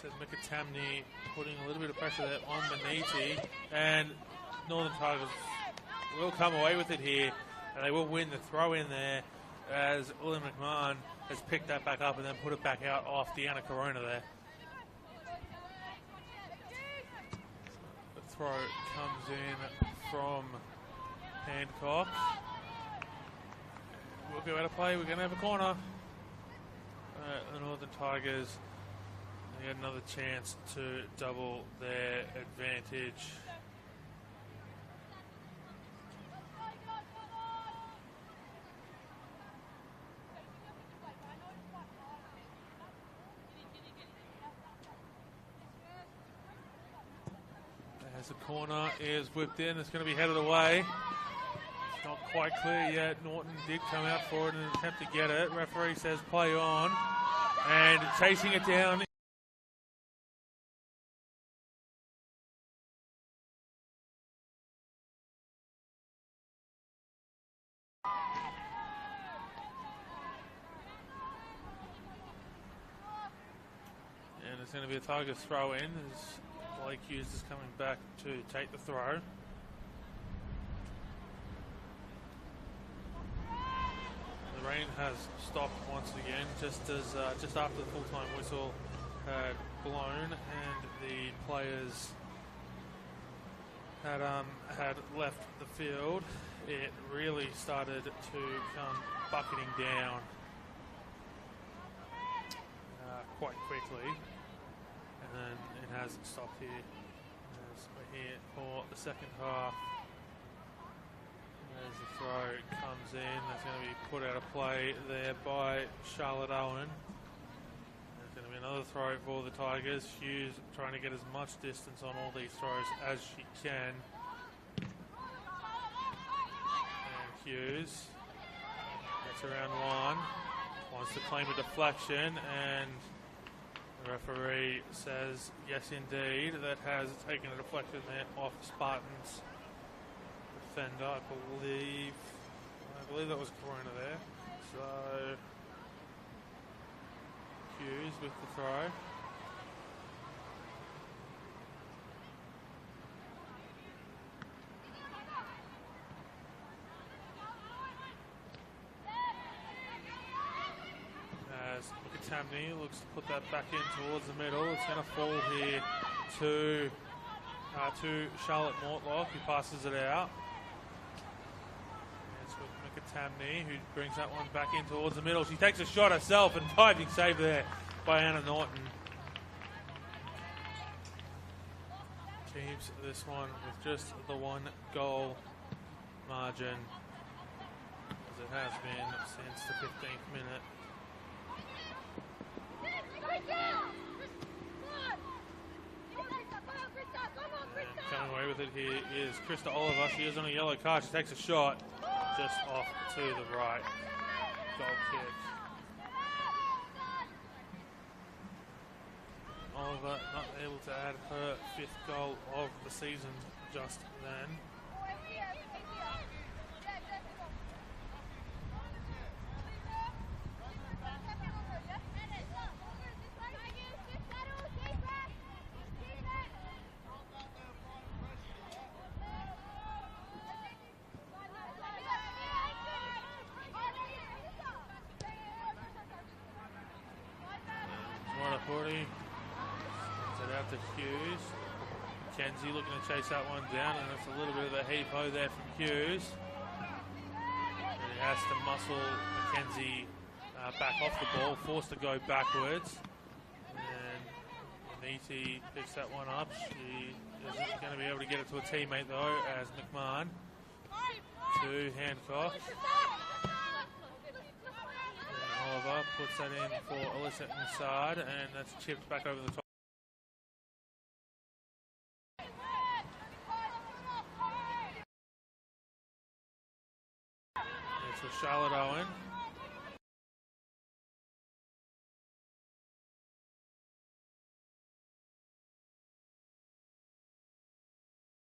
Says Mikatamni putting a little bit of pressure there on Maniti, and Northern Tigers will come away with it here, and they will win the throw in there as Lily McMahon has picked that back up and then put it back out off Deanna Corona there. The throw comes in from Hancock. We'll be able to play. We're going to have a corner. The Northern Tigers, they get another chance to double their advantage. As the corner is whipped in, it's going to be headed away. Not quite clear yet. Norton did come out for it in an attempt to get it. Referee says play on. And chasing it down. And it's going to be a Tigers throw in as Blake Hughes is coming back to take the throw. The rain has stopped once again, just after the full-time whistle had blown and the players had left the field. It really started to come bucketing down quite quickly, and then it hasn't stopped here as we're here for the second half. As the throw comes in, that's going to be put out of play there by Charlotte Owen. There's going to be another throw for the Tigers. Hughes trying to get as much distance on all these throws as she can. And Hughes gets around one, wants to claim a deflection, and the referee says yes indeed, that has taken a deflection there off Spartans defender, I believe that was Corona there. So Hughes with the throw. Tamney looks to put that back in towards the middle. It's going to fall here to Charlotte Mortlock, who passes it out. It's with Tamney, who brings that one back in towards the middle. She takes a shot herself, and diving save there by Anna Norton. Keeps this one with just the 1 goal margin, as it has been since the 15th minute. And coming away with it here is Krista Oliver. She is on a yellow card. She takes a shot just off to the right. Goal kick. Oliver not able to add her 5th goal of the season just then. To Hughes. Mackenzie looking to chase that one down, and it's a little bit of a heave-ho there from Hughes. And he has to muscle Mackenzie back off the ball, forced to go backwards. And Aniti picks that one up. She isn't going to be able to get it to a teammate though, as McMahon to Hancock. And Oliver puts that in for Alyssa inside, and that's chipped back over the top. With Charlotte Owen.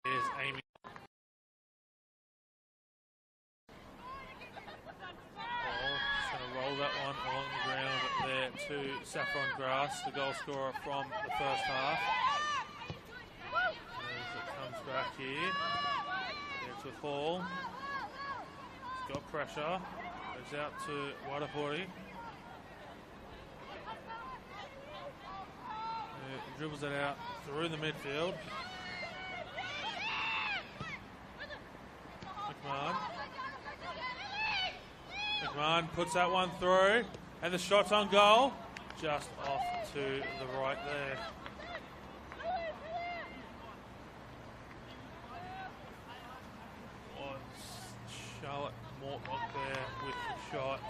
Here's Amy. Just going to roll that one along the ground there to Saffron Grass, the goal scorer from the first half. As it comes back here. It's with Hall. Got pressure, goes out to Wadapori. Dribbles it out through the midfield. McMahon puts that one through, and the shot's on goal, just off to the right there. Charlotte Mortlock there with the shot.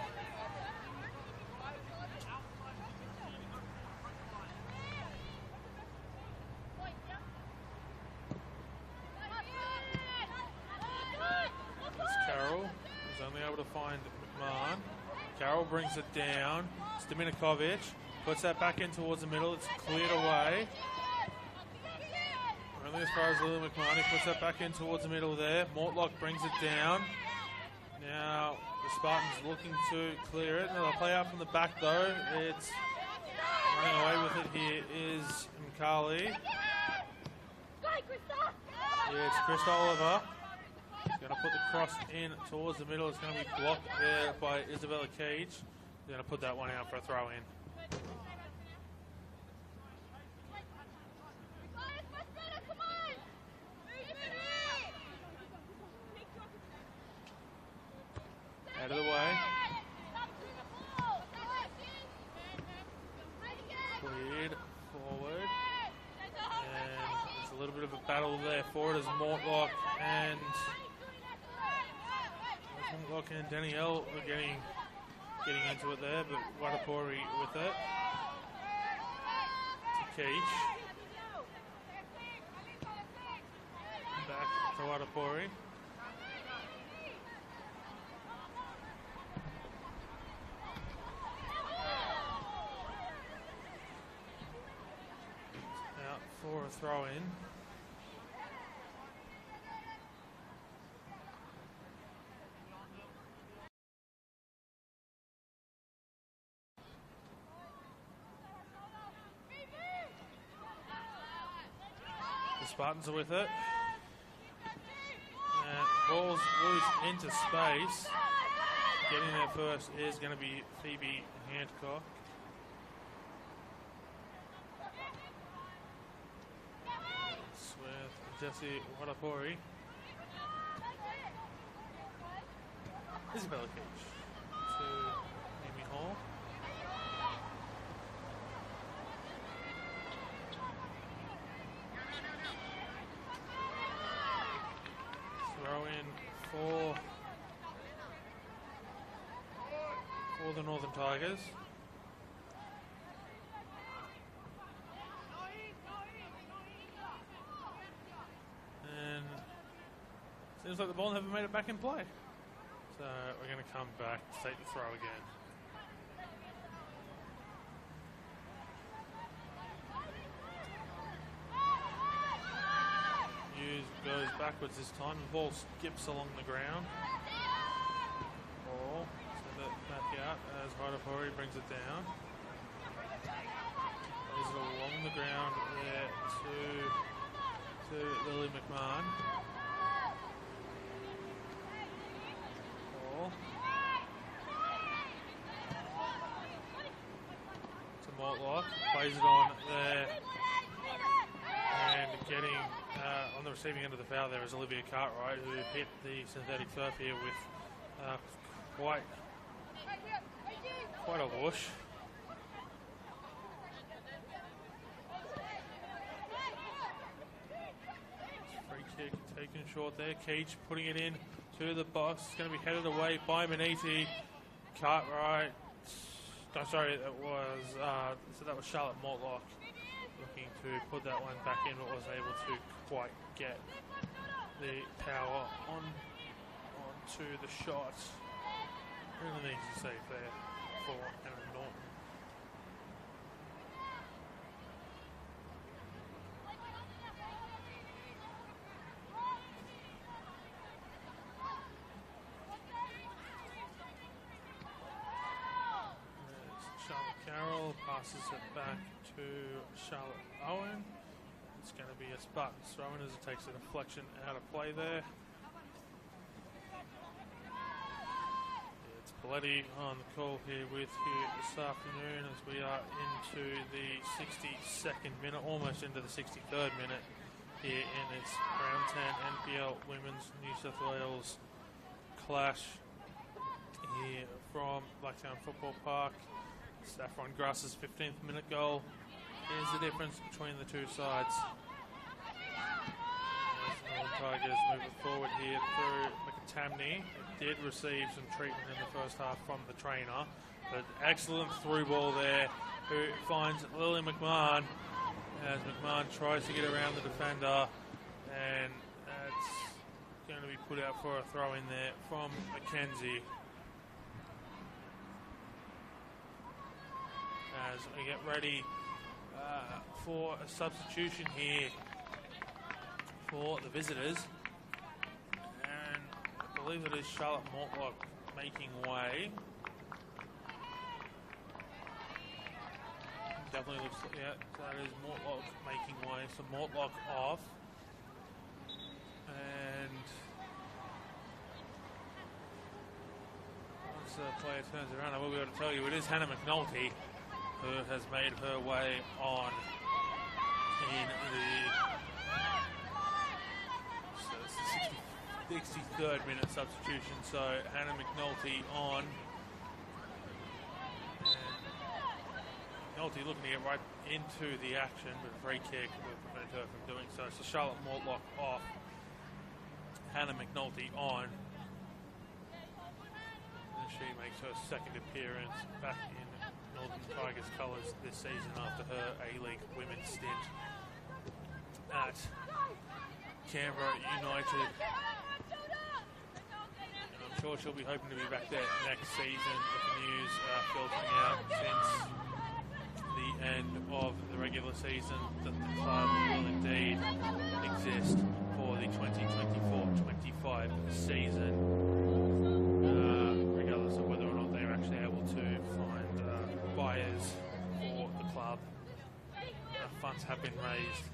There's Carroll, who's only able to find McMahon. Carroll brings it down. Staminokovic puts that back in towards the middle. It's cleared away. Only as far as Lily McMahon. He puts that back in towards the middle there. Mortlock brings it down. Now the Spartans looking to clear it. They'll play out from the back though. It's running away with it here is Mkali. It's Krista Oliver. Going to put the cross in towards the middle. It's going to be blocked there by Isabella Cage. They're going to put that one out for a throw in. Out of the way. Cleared forward. And there's a little bit of a battle there for it as Mortlock and Danielle are getting into it there, but Wadapori with it. To Keach. Back to Wadapori. Out for a throw in. Spartans are with it. Ball's loose into space. Getting there first is going to be Phoebe Hancock. Jesse Wadapori. Isabella Cage to Amy Hall. Throw in for the Northern Tigers. And seems like the ball never made it back in play. So we're going to come back to take the throw again. Hughes goes backwards this time. The ball skips along the ground. Ball send it back out as Wadapori brings it down. Plays it along the ground there to Lily McMahon. Ball to Mortlock. Plays it on there. And getting on the receiving end of the foul there is Olivia Cartwright, who hit the synthetic turf here with quite a whoosh. Free kick taken short there. Cage putting it in to the box. It's going to be headed away by Maniti. Cartwright. No, sorry, that was Charlotte Mortlock looking to put that one back in, but was able to quite get the power onto the shot. Really easy save there for Anna Norton. Charlotte Carroll passes it back to Charlotte Owen. It's going to be a Spartans throw-in as it takes a deflection out of play there. It's Paletti on the call here with you this afternoon as we are into the 62nd minute, almost into the 63rd minute here in its round 10 NPL Women's New South Wales clash here from Blacktown Football Park. Saffron Grass's 15th minute goal. Here's the difference between the two sides. As the Northern Tigers move it forward here through McTamney. It did receive some treatment in the first half from the trainer, but excellent through ball there, who finds Lily McMahon as McMahon tries to get around the defender, and that's going to be put out for a throw in there from Mackenzie. As we get ready for a substitution here for the visitors, and I believe it is Charlotte Mortlock making way. Definitely looks like, yeah, that is Mortlock making way. So Mortlock off, and once the player turns around, I will be able to tell you it is Hannah McNulty who has made her way on in the 63rd minute substitution. So Hannah McNulty on. And McNulty looking to get right into the action, but a free kick will prevent her from doing so. So Charlotte Mortlock off, Hannah McNulty on. And she makes her second appearance back in Northern Tigers colours this season after her A-League women's stint at Canberra United. And I'm sure she'll be hoping to be back there next season with the news filtering out since the end of the regular season that the club will indeed exist for the 2024-25 season, regardless of whether or not they're actually able to find buyers for the club. Funds have been raised.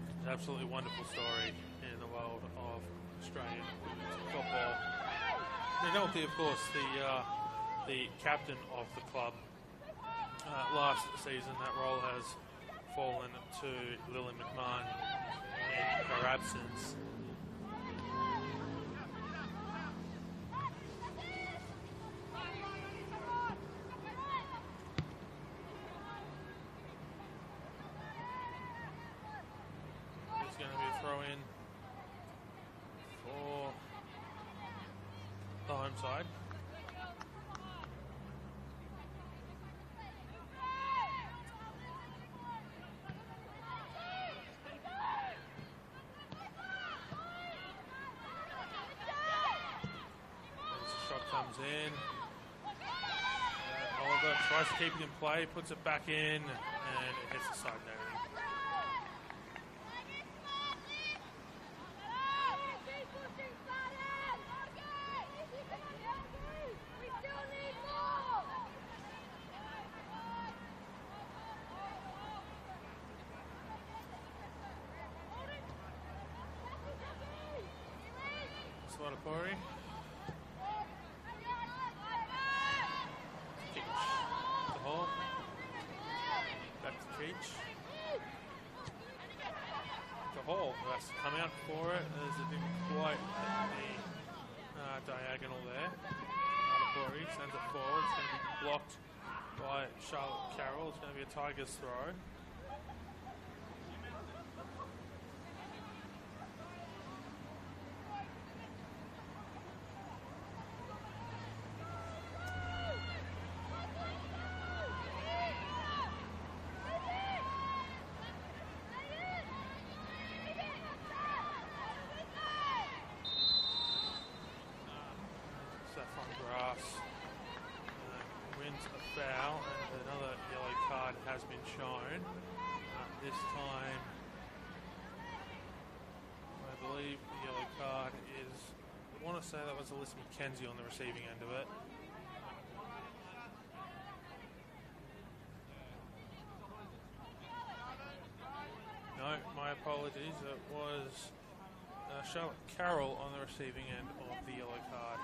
It's an absolutely wonderful story in the world of Australian football. McNulty, of course, the captain of the club last season. That role has fallen to Lily McMahon in her absence. There's going to be a throw in for the home side. Comes in. Oliver tries to keep it in play, puts it back in, and it hits the side net. Slatapori. Back to Keach. The hole has to come out for it. There's a didn't quite hit the diagonal there. Bori sends it forward. It's going to be blocked by Charlotte Carroll. It's going to be a Tigers throw. Wins a foul, and another yellow card has been shown. This time, I believe the yellow card is, I want to say that was Alyssa McKenzie on the receiving end of it. No, my apologies. It was Charlotte Carroll on the receiving end of the yellow card.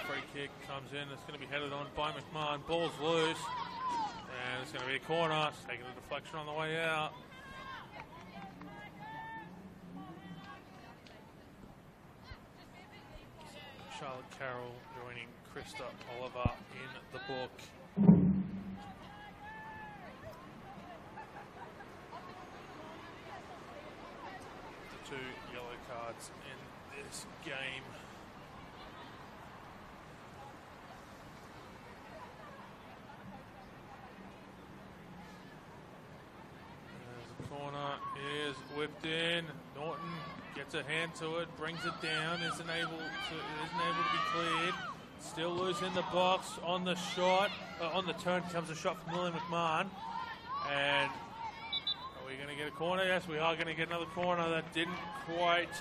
Free kick comes in. It's going to be headed on by McMahon. Ball's loose. And it's going to be a corner. It's taking a deflection on the way out. Charlotte Carroll joining Krista Oliver in the book. The two yellow cards in this game. Corner is whipped in. Norton gets a hand to it, brings it down, isn't able to be cleared. Still loose in the box on the shot. On the turn comes a shot from Lily McMahon. And are we going to get a corner? Yes, we are going to get another corner that didn't quite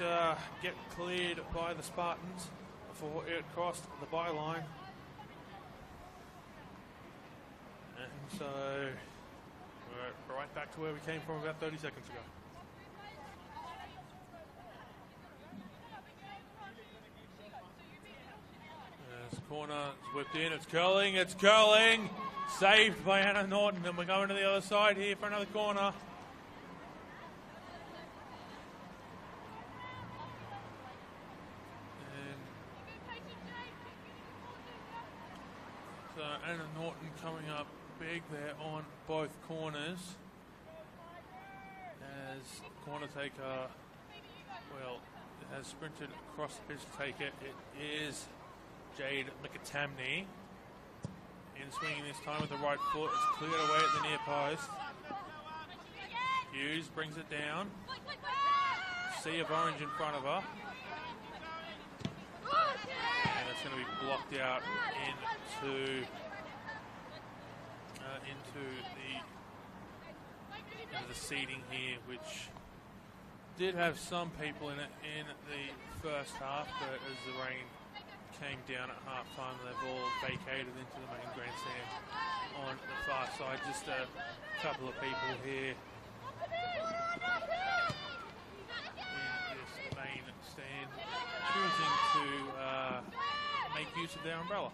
get cleared by the Spartans before it crossed the byline. And so we're right back to where we came from about 30 seconds ago. This corner is whipped in. It's curling. It's curling. Saved by Anna Norton. And we're going to the other side here for another corner. So Anna Norton coming up big there on both corners, as corner taker, well, has sprinted across the pitch to take it. It is Jade McAtamney in swinging this time with the right foot. It's cleared away at the near post. Hughes brings it down. Sea of orange in front of her. And it's going to be blocked out into the seating here, which did have some people in it in the first half, but as the rain came down at halftime, they've all vacated into the main grandstand on the far side. Just a couple of people here in this main stand choosing to make use of their umbrella.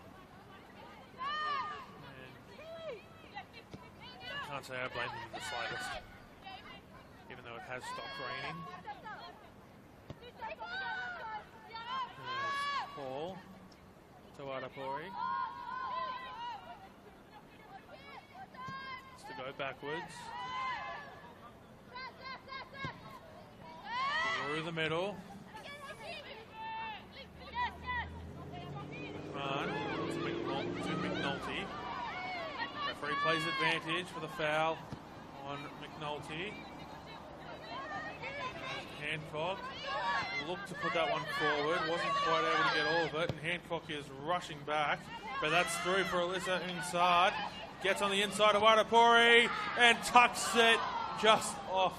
can't say I blame them in the slightest, even though it has stopped raining. There's Paul to Wadapori. It's to go backwards. Through the middle. Run to McNulty. Referee plays advantage for the foul on McNulty. Hancock looked to put that one forward, wasn't quite able to get all of it, and Hancock is rushing back, but that's through for Alyssa inside. Gets on the inside of Wadapori and tucks it just off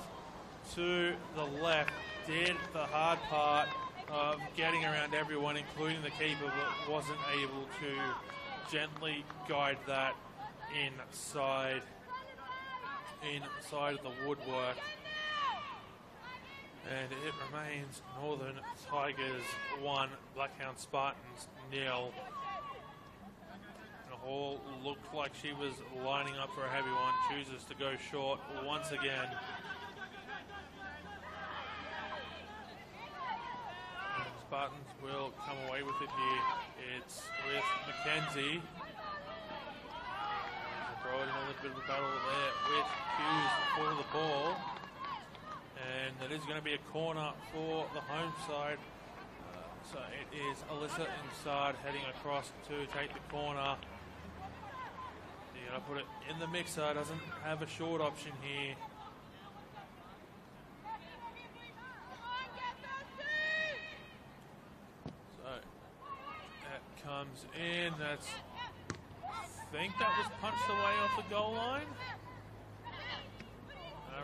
to the left. Did the hard part of getting around everyone, including the keeper, but wasn't able to gently guide that inside of the woodwork. And it remains Northern Tigers 1, Blacktown Spartans 0. And Hall looked like she was lining up for a heavy one, chooses to go short once again. And the Spartans will come away with it here. It's with Mackenzie. Throw it in a little bit of a battle there with Hughes for the ball. And it is going to be a corner for the home side. So it is Alyssa inside heading across to take the corner. You're going to put it in the mixer. Doesn't have a short option here. So that comes in. That's, I think that was punched away off the goal line.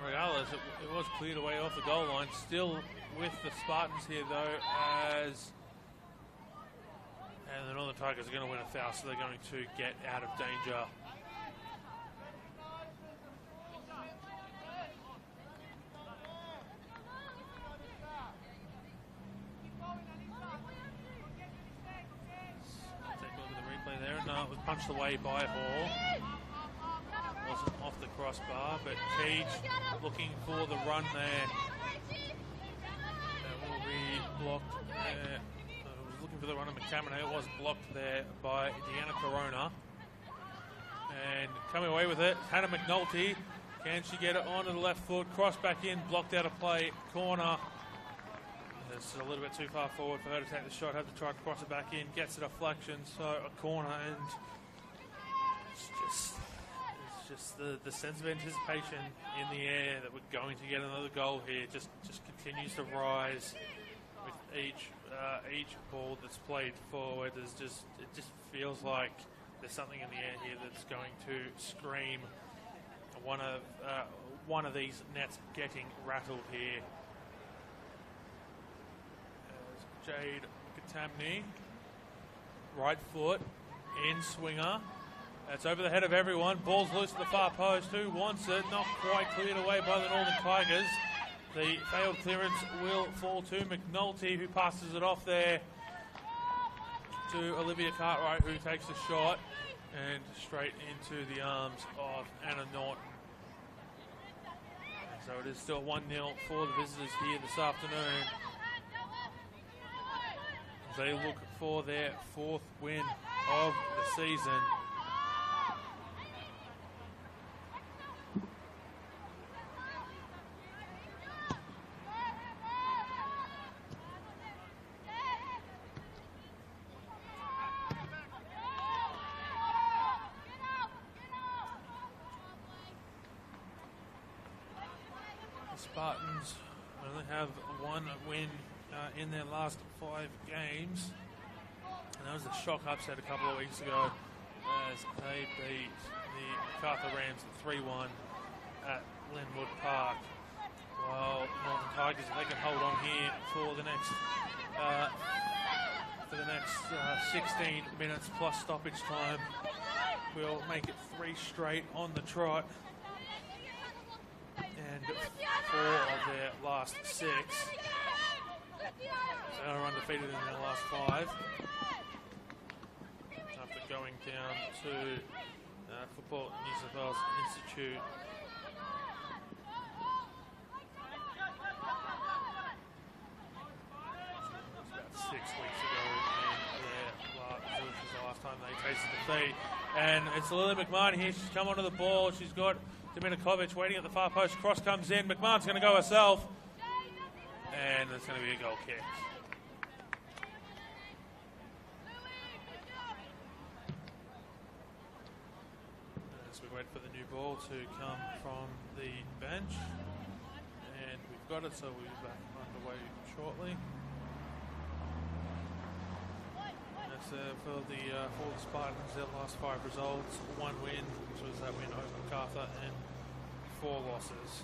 Regardless, it was cleared away off the goal line. Still with the Spartans here, though, and the Northern Tigers are going to win a foul, so they're going to get out of danger. Take a look at the replay there. No, it was punched away by Hall. Wasn't off the crossbar, but Teach looking for the run there. That will be blocked there. Was looking for the run of McTamanay. It was blocked there by Deanna Corona. And coming away with it, Hannah McNulty. Can she get it onto the left foot? Cross back in, blocked out of play, corner. It's a little bit too far forward for her to take the shot. Had to try to cross it back in, gets a deflection, so a corner, and it's just the sense of anticipation in the air that we're going to get another goal here just continues to rise with each ball that's played forward. It just feels like there's something in the air here that's going to scream one of these nets getting rattled here. Jade Katamni, right foot in swinger. That's over the head of everyone. Ball's loose at the far post. Who wants it? Not quite cleared away by the Northern Tigers. The failed clearance will fall to McNulty, who passes it off there to Olivia Cartwright, who takes the shot and straight into the arms of Anna Norton. And so it is still 1-0 for the visitors here this afternoon. They look for their fourth win of the season. The Spartans only have one win in their last 5 games, and that was a shock upset a couple of weeks ago as they beat the MacArthur Rams 3-1 at Linwood Park. While Northern Tigers, if they can hold on here for the next 16 minutes plus stoppage time, will make it 3 straight on the trot, and 4 of their last 6. They are undefeated in their last 5 after going down to Football New South Wales Institute. About 6 weeks ago, which was the last time they tasted defeat. And it's Lily McMahon here. She's come onto the ball. She's got Dominikovic waiting at the far post. Cross comes in. McMahon's going to go herself. And there's going to be a goal kick. As we wait for the new ball to come from the bench. And we've got it, so we'll be back underway shortly. For the Spartans, their last 5 results, 1 win, which was that win over MacArthur, and 4 losses.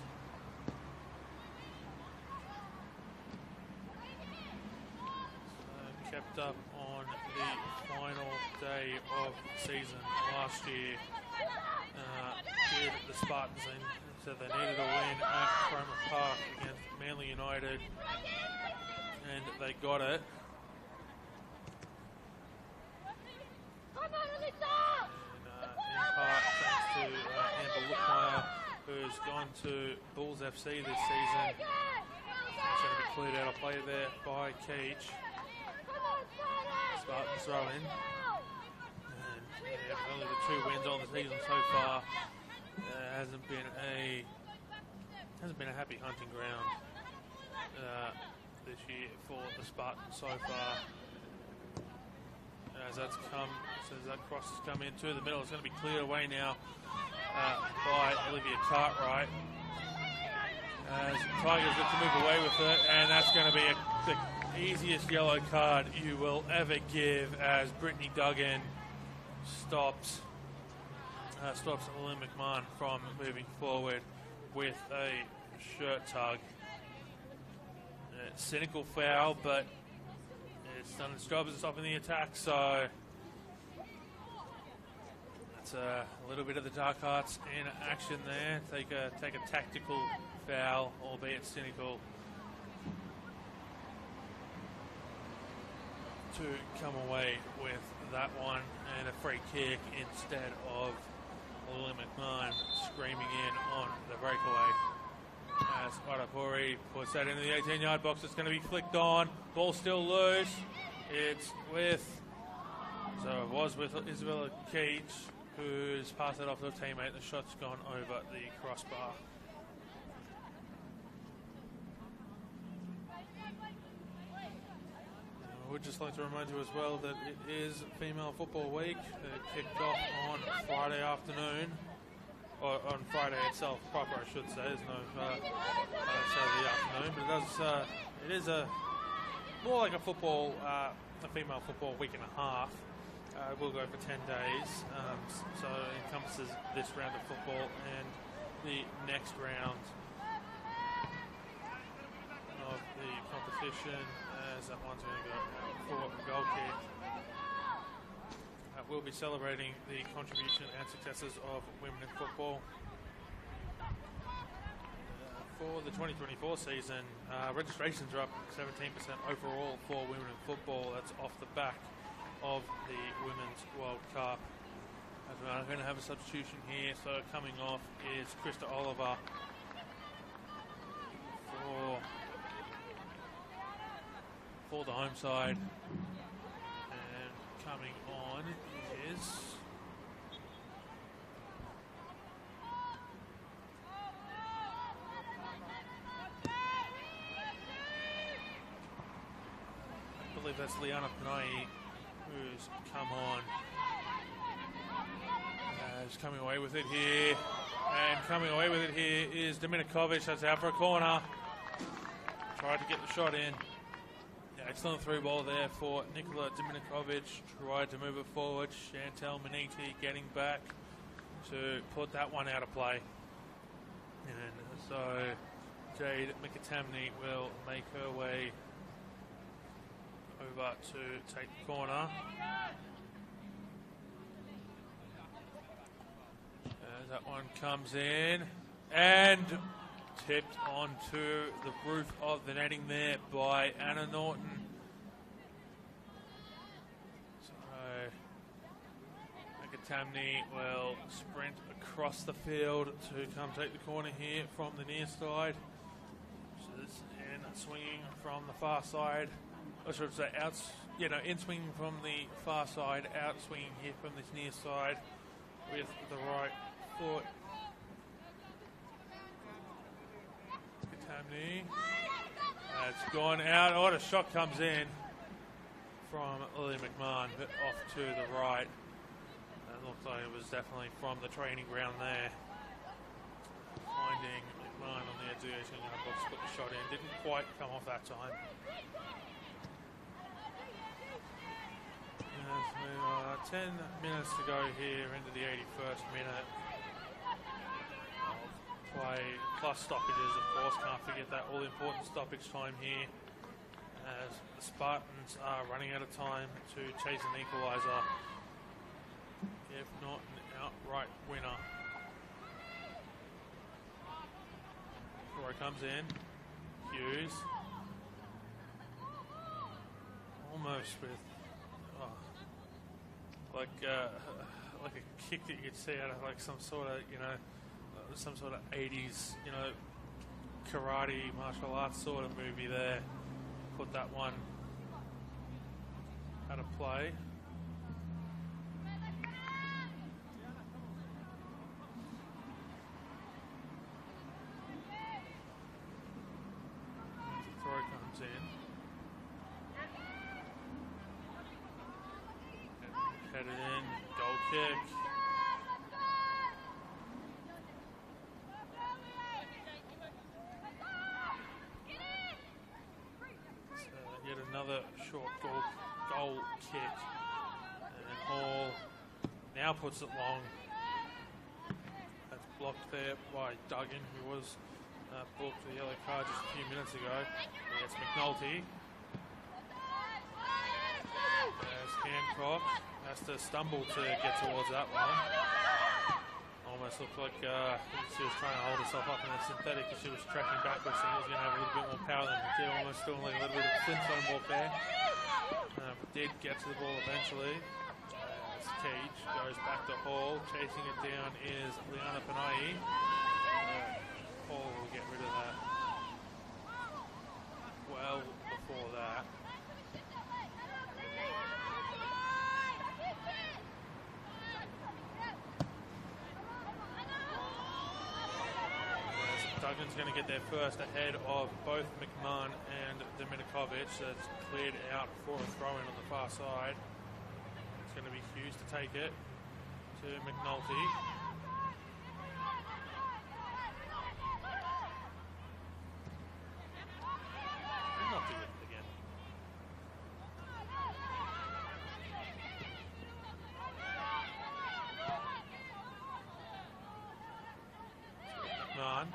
So kept up on the final day of the season last year. Did the Spartans, and so they needed a win at Cromer Park against Manly United, and they got it. Amber Lookmeyer, who's gone to Bulls FC this season. She's going to be cleared out of play there by Keach. Spartans throw in. And only the 2 wins on the season so far. Hasn't been a happy hunting ground this year for the Spartans so far. As that cross has come into the middle, it's going to be cleared away now by Olivia Cartwright. As Tigers look to move away with it, and that's going to be the easiest yellow card you will ever give, as Brittany Duggan stops Lynn McMahon from moving forward with a shirt tug. Cynical foul, but it's done its job as stopping the attack, so it's a little bit of the dark arts in action there. Take a tactical foul, albeit cynical, to come away with that one, and a free kick instead of Lily McMahon screaming in on the breakaway. As Arapuri puts that into the 18-yard box, it's going to be flicked on. Ball still loose. It was with Isabella Keach, who's passed it off to a teammate. The shot's gone over the crossbar. I would just like to remind you as well that it is Female Football Week. It kicked off on Friday afternoon. Or on Friday itself, proper I should say. There's no Saturday afternoon, but it is more like a female football week and a half. It will go for 10 days, so it encompasses this round of football and the next round of the competition, as that one's going to go for a goal kick. We'll be celebrating the contribution and successes of women in football. For the 2024 season, registrations are up 17% overall for women in football. That's off the back of the Women's World Cup. I'm going to have a substitution here, so coming off is Krista Oliver for the home side. And coming on is I believe that's Liana Panay, who's come on. Is coming away with it here. And coming away with it here is Dominikovic. That's out for a corner. Tried to get the shot in. Excellent through ball there for Nicola Dominikovic. Tried to move it forward. Chantel Maniti getting back to put that one out of play. And so Jade McAtamney will make her way over to take the corner. As that one comes in and tipped onto the roof of the netting there by Anna Norton. So Tamney will sprint across the field to come take the corner here from the near side. And swinging from the far side, I should say in swinging from the far side, out swinging here from this near side with the right foot. Tamney. It's gone out. Oh, the shot comes in from Lily McMahon, but off to the right. It looked like it was definitely from the training ground there. Finding McMahon on the edge of the 18-yard box, put the shot in. Didn't quite come off that time. Yes, 10 minutes to go here into the 81st minute of play, plus stoppages, of course. Can't forget that all-important stoppage time here, as the Spartans are running out of time to chase an equaliser, if not an outright winner. Roy comes in. Hughes. Almost with like a kick that you could see out of like some sort of 80s karate martial arts sort of movie there. Put that one out of play. Throw comes in. Headed in, goal kick. So yet another short goal kick. And Hall now puts it long. That's blocked there by Duggan, who was booked the yellow card just a few minutes ago. It's McNulty. There's Hancock. Has to stumble to get towards that one. Almost looked like she was trying to hold herself up in a synthetic as she was tracking backwards, and was going to have a little bit more power than it did. Almost doing like a little bit of Flintstone walk there. But did get to the ball eventually. As Cage goes back to Hall. Chasing it down is Liana Panai. Hall will get rid of that well before that. Duggan's going to get there first ahead of both McMahon and Dominikovic. So it's cleared out for a throw-in on the far side. It's going to be Hughes to take it to McNulty. McNulty with it again. McMahon.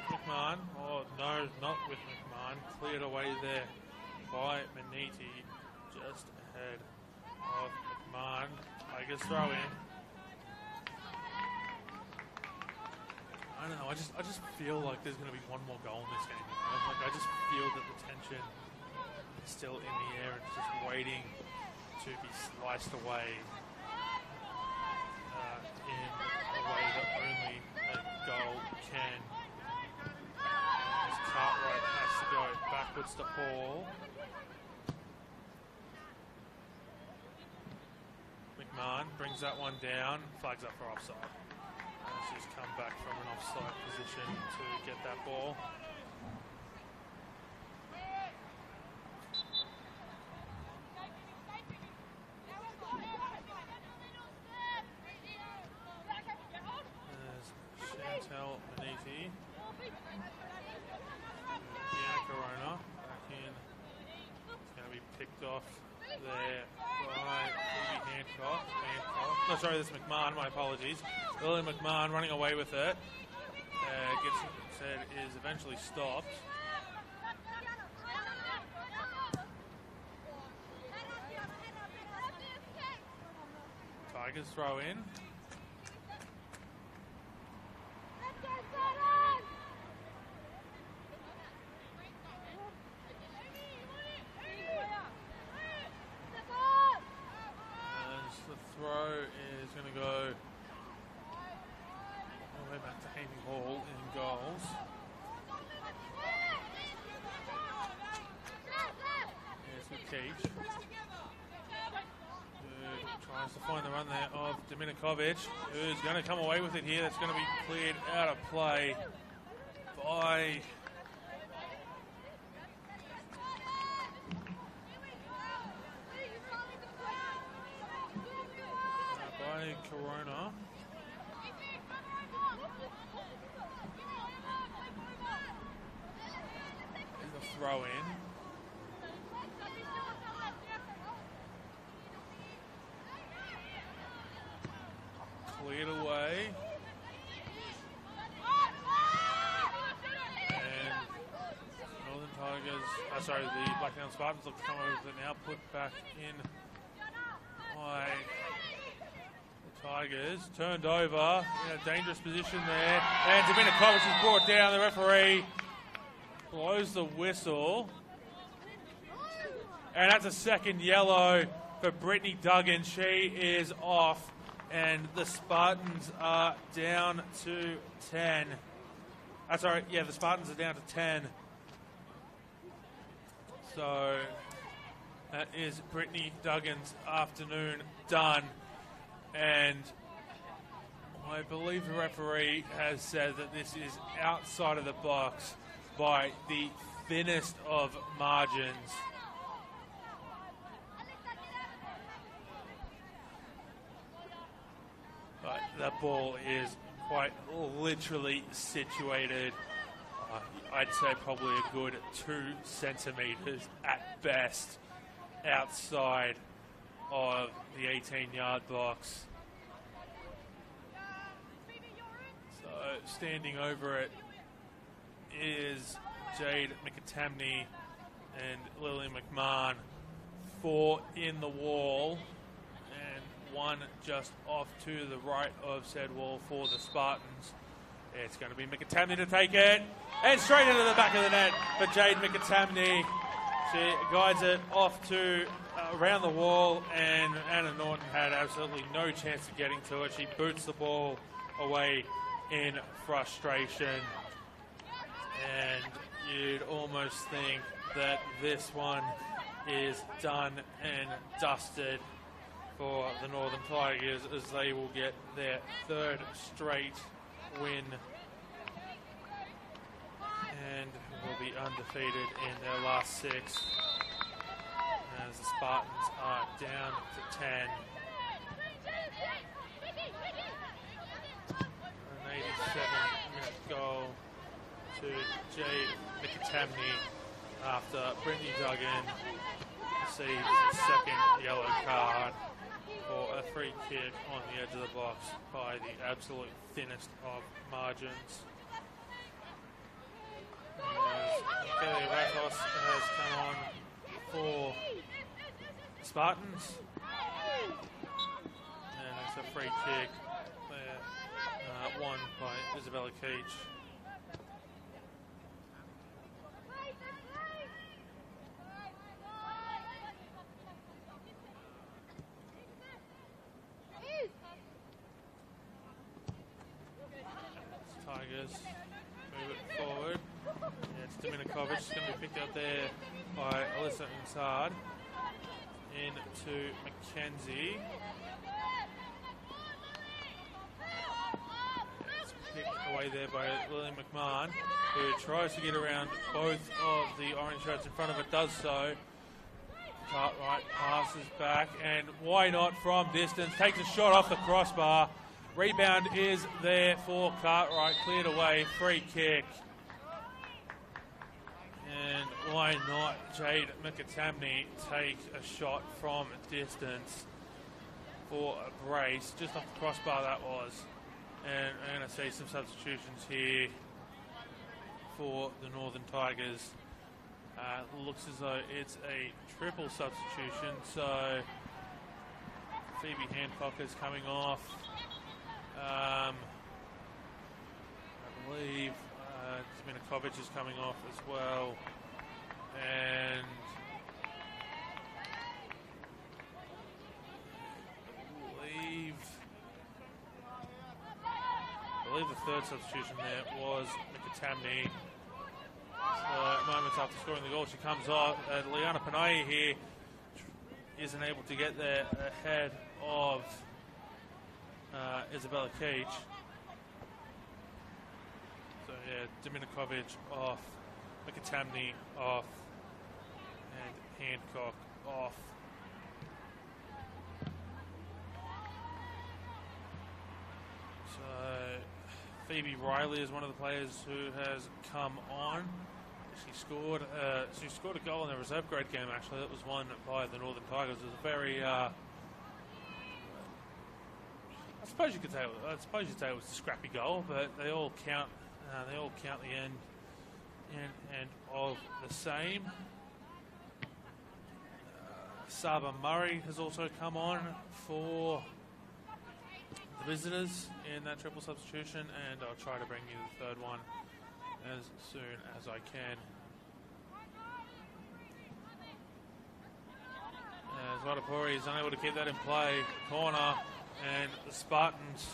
McMahon. Oh, no, not with McMahon. Cleared away there by Maniti, just ahead of McMahon. Tigers throw in. I don't know, I just feel like there's going to be one more goal in this game. Like, I just feel that the tension is still in the air and it's just waiting to be sliced away in a way that only a goal can. Cartwright has to go backwards to Hall. McMahon brings that one down, flags up for offside. She's come back from an offside position to get that ball. There's Chantel Maniti. Corona back in. It's going to be picked off there by Phoebe Hancock. No, sorry, this is McMahon. My apologies. Lily McMahon running away with it. Is eventually stopped. Tigers throw in. going to go all the way back to Amy Hall in goals. There's Keach. Tries to find the run there of Dominikovic, who's going to come away with it here. That's going to be cleared out of play by Corona. There's a throw in. Cleared away. And Northern Tigers, the Blacktown Spartans look to come over with it now, put back in by the Tigers. Turned over in a dangerous position there. And Dominikovic is brought down. The referee blows the whistle. And that's a second yellow for Brittany Duggan. She is off. And the Spartans are down to 10. The Spartans are down to 10. So that is Brittany Duggan's afternoon done. And I believe the referee has said that this is outside of the box by the thinnest of margins. But the ball is quite literally situated, I'd say probably a good 2 centimetres at best outside of the 18-yard box. So standing over it is Jade McAtamney and Lily McMahon. 4 in the wall. 1 just off to the right of said wall for the Spartans. It's going to be McAtamney to take it. And straight into the back of the net for Jade McAtamney. She guides it off to around the wall, and Anna Norton had absolutely no chance of getting to it. She boots the ball away in frustration. And you'd almost think that this one is done and dusted for the Northern Tigers, as they will get their 3rd straight win and will be undefeated in their last 6, as the Spartans are down to 10. An 87-minute goal to Jade McAtamney after Brittany Duggan receives a 2nd yellow card for a free kick on the edge of the box by the absolute thinnest of margins. Kelly Ratos has come on for Spartans. And it's a free kick there, won by Isabella Keach. Tigers move it forward. It's Dominikovic. It's going to be picked up there by Alyssa Insard. Into Mackenzie. It's picked away there by Lily McMahon, who tries to get around both of the orange shirts in front of it, does so. Cartwright passes back, and why not from distance? Takes a shot off the crossbar. Rebound is there for Cartwright, cleared away, free kick. And why not Jade McAtamney take a shot from distance for a brace, just off the crossbar that was. And I'm going to see some substitutions here for the Northern Tigers. Looks as though it's a triple substitution, so Phoebe Hancock is coming off. I believe Dominikovic is coming off as well, and I believe believe the third substitution there was McAtamney. So moments after scoring the goal, she comes off. Liana Panay here isn't able to get there ahead of Isabella Cage. So yeah, Dominikovic off, McAtamney off, and Hancock off. So Phoebe Riley is one of the players who has come on. She scored a goal in the reserve grade game. Actually, that was won by the Northern Tigers. It was a very, I suppose you'd say it was a scrappy goal, but they all count. They all count the end of the same. Saba Murray has also come on for the visitors in that triple substitution, and I'll try to bring you the third one as soon as I can. As Wadapuri is unable to keep that in play, corner, and the Spartans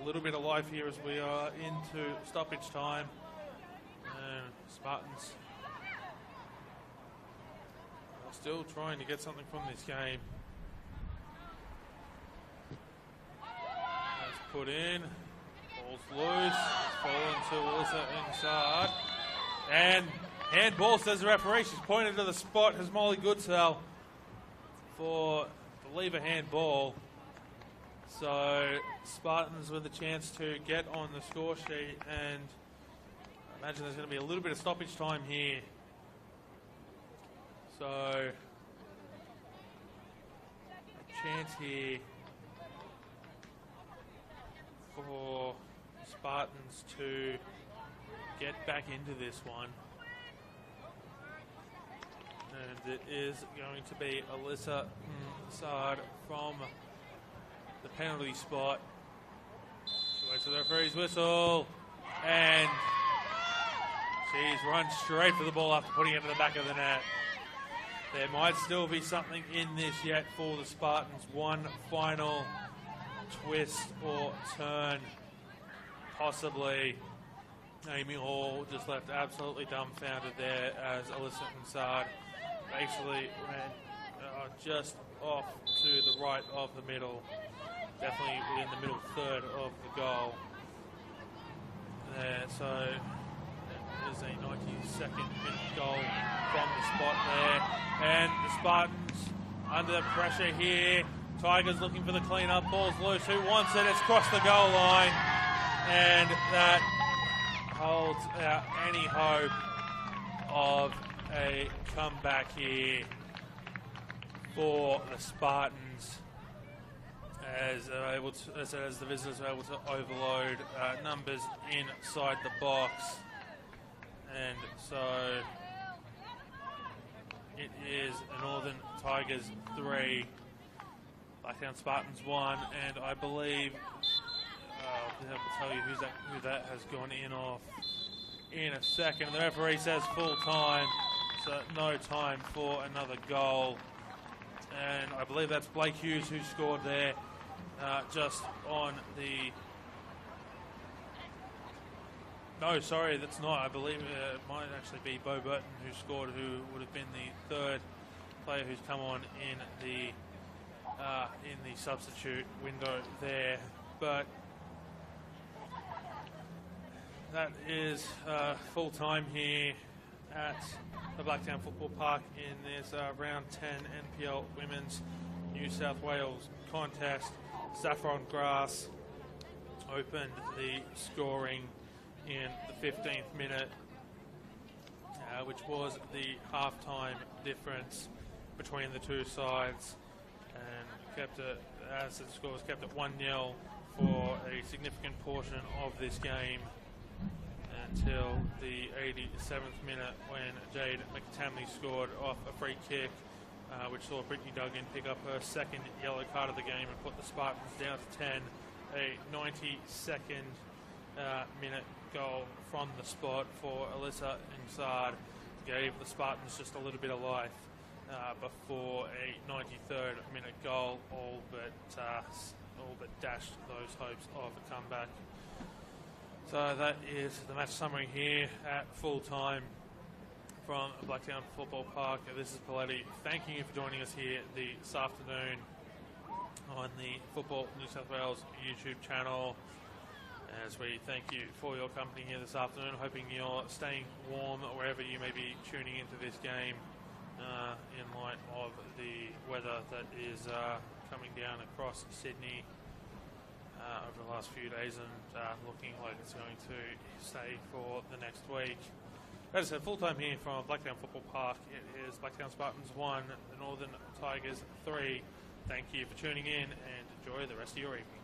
a little bit of life here as we are into stoppage time, and Spartans are still trying to get something from this game. That's put in. Ball's loose. It's fallen to Alyssa inside. And handball, says the referee. She's pointed to the spot. Has Molly Goodsell for, I believe, a handball. So Spartans with a chance to get on the score sheet, and I imagine there's going to be a little bit of stoppage time here. So a chance here for Spartans to get back into this one. And it is going to be Alyssa Saad from the penalty spot. She waits for the referee's whistle, and she's run straight for the ball after putting it to the back of the net. There might still be something in this yet for the Spartans. One final twist or turn, possibly. Amy Hall just left absolutely dumbfounded there as Alyssa Saad basically ran just off to the right of the middle. Definitely within the middle third of the goal. There, so it is a 92nd minute goal from the spot there. And the Spartans under the pressure here. Tigers looking for the clean-up. Ball's loose. Who wants it? It's crossed the goal line. And that holds out any hope of a comeback here for the Spartans, as the visitors are able to overload numbers inside the box. And so it is Northern Tigers 3, Blacktown Spartans 1, and I believe I'll be able to tell you who that has gone in off in a second. The referee says full time, so no time for another goal. And I believe that's Blake Hughes who scored there, just on the... No, sorry, that's not. I believe it might actually be Bo Burton who scored, who would have been the third player who's come on in the substitute window there. But that is full time here at the Blacktown Football Park in this round 10 NPL Women's New South Wales contest. Saffron Grass opened the scoring in the 15th minute, which was the halftime difference between the two sides, and kept it, as the score was kept at 1-0 for a significant portion of this game until the 87th minute when Jade McTamney scored off a free kick, which saw Brittany Duggan pick up her second yellow card of the game and put the Spartans down to 10. A 92nd minute goal from the spot for Alyssa Insard gave the Spartans just a little bit of life before a 93rd minute goal all but dashed those hopes of a comeback. So that is the match summary here at full time from Blacktown Football Park. This is Paletti thanking you for joining us here this afternoon on the Football New South Wales YouTube channel. As we thank you for your company here this afternoon, hoping you're staying warm wherever you may be tuning into this game in light of the weather that is coming down across Sydney over the last few days and looking like it's going to stay for the next week. As I said, full time here from Blacktown Football Park. It is Blacktown Spartans 1, the Northern Tigers 3. Thank you for tuning in and enjoy the rest of your evening.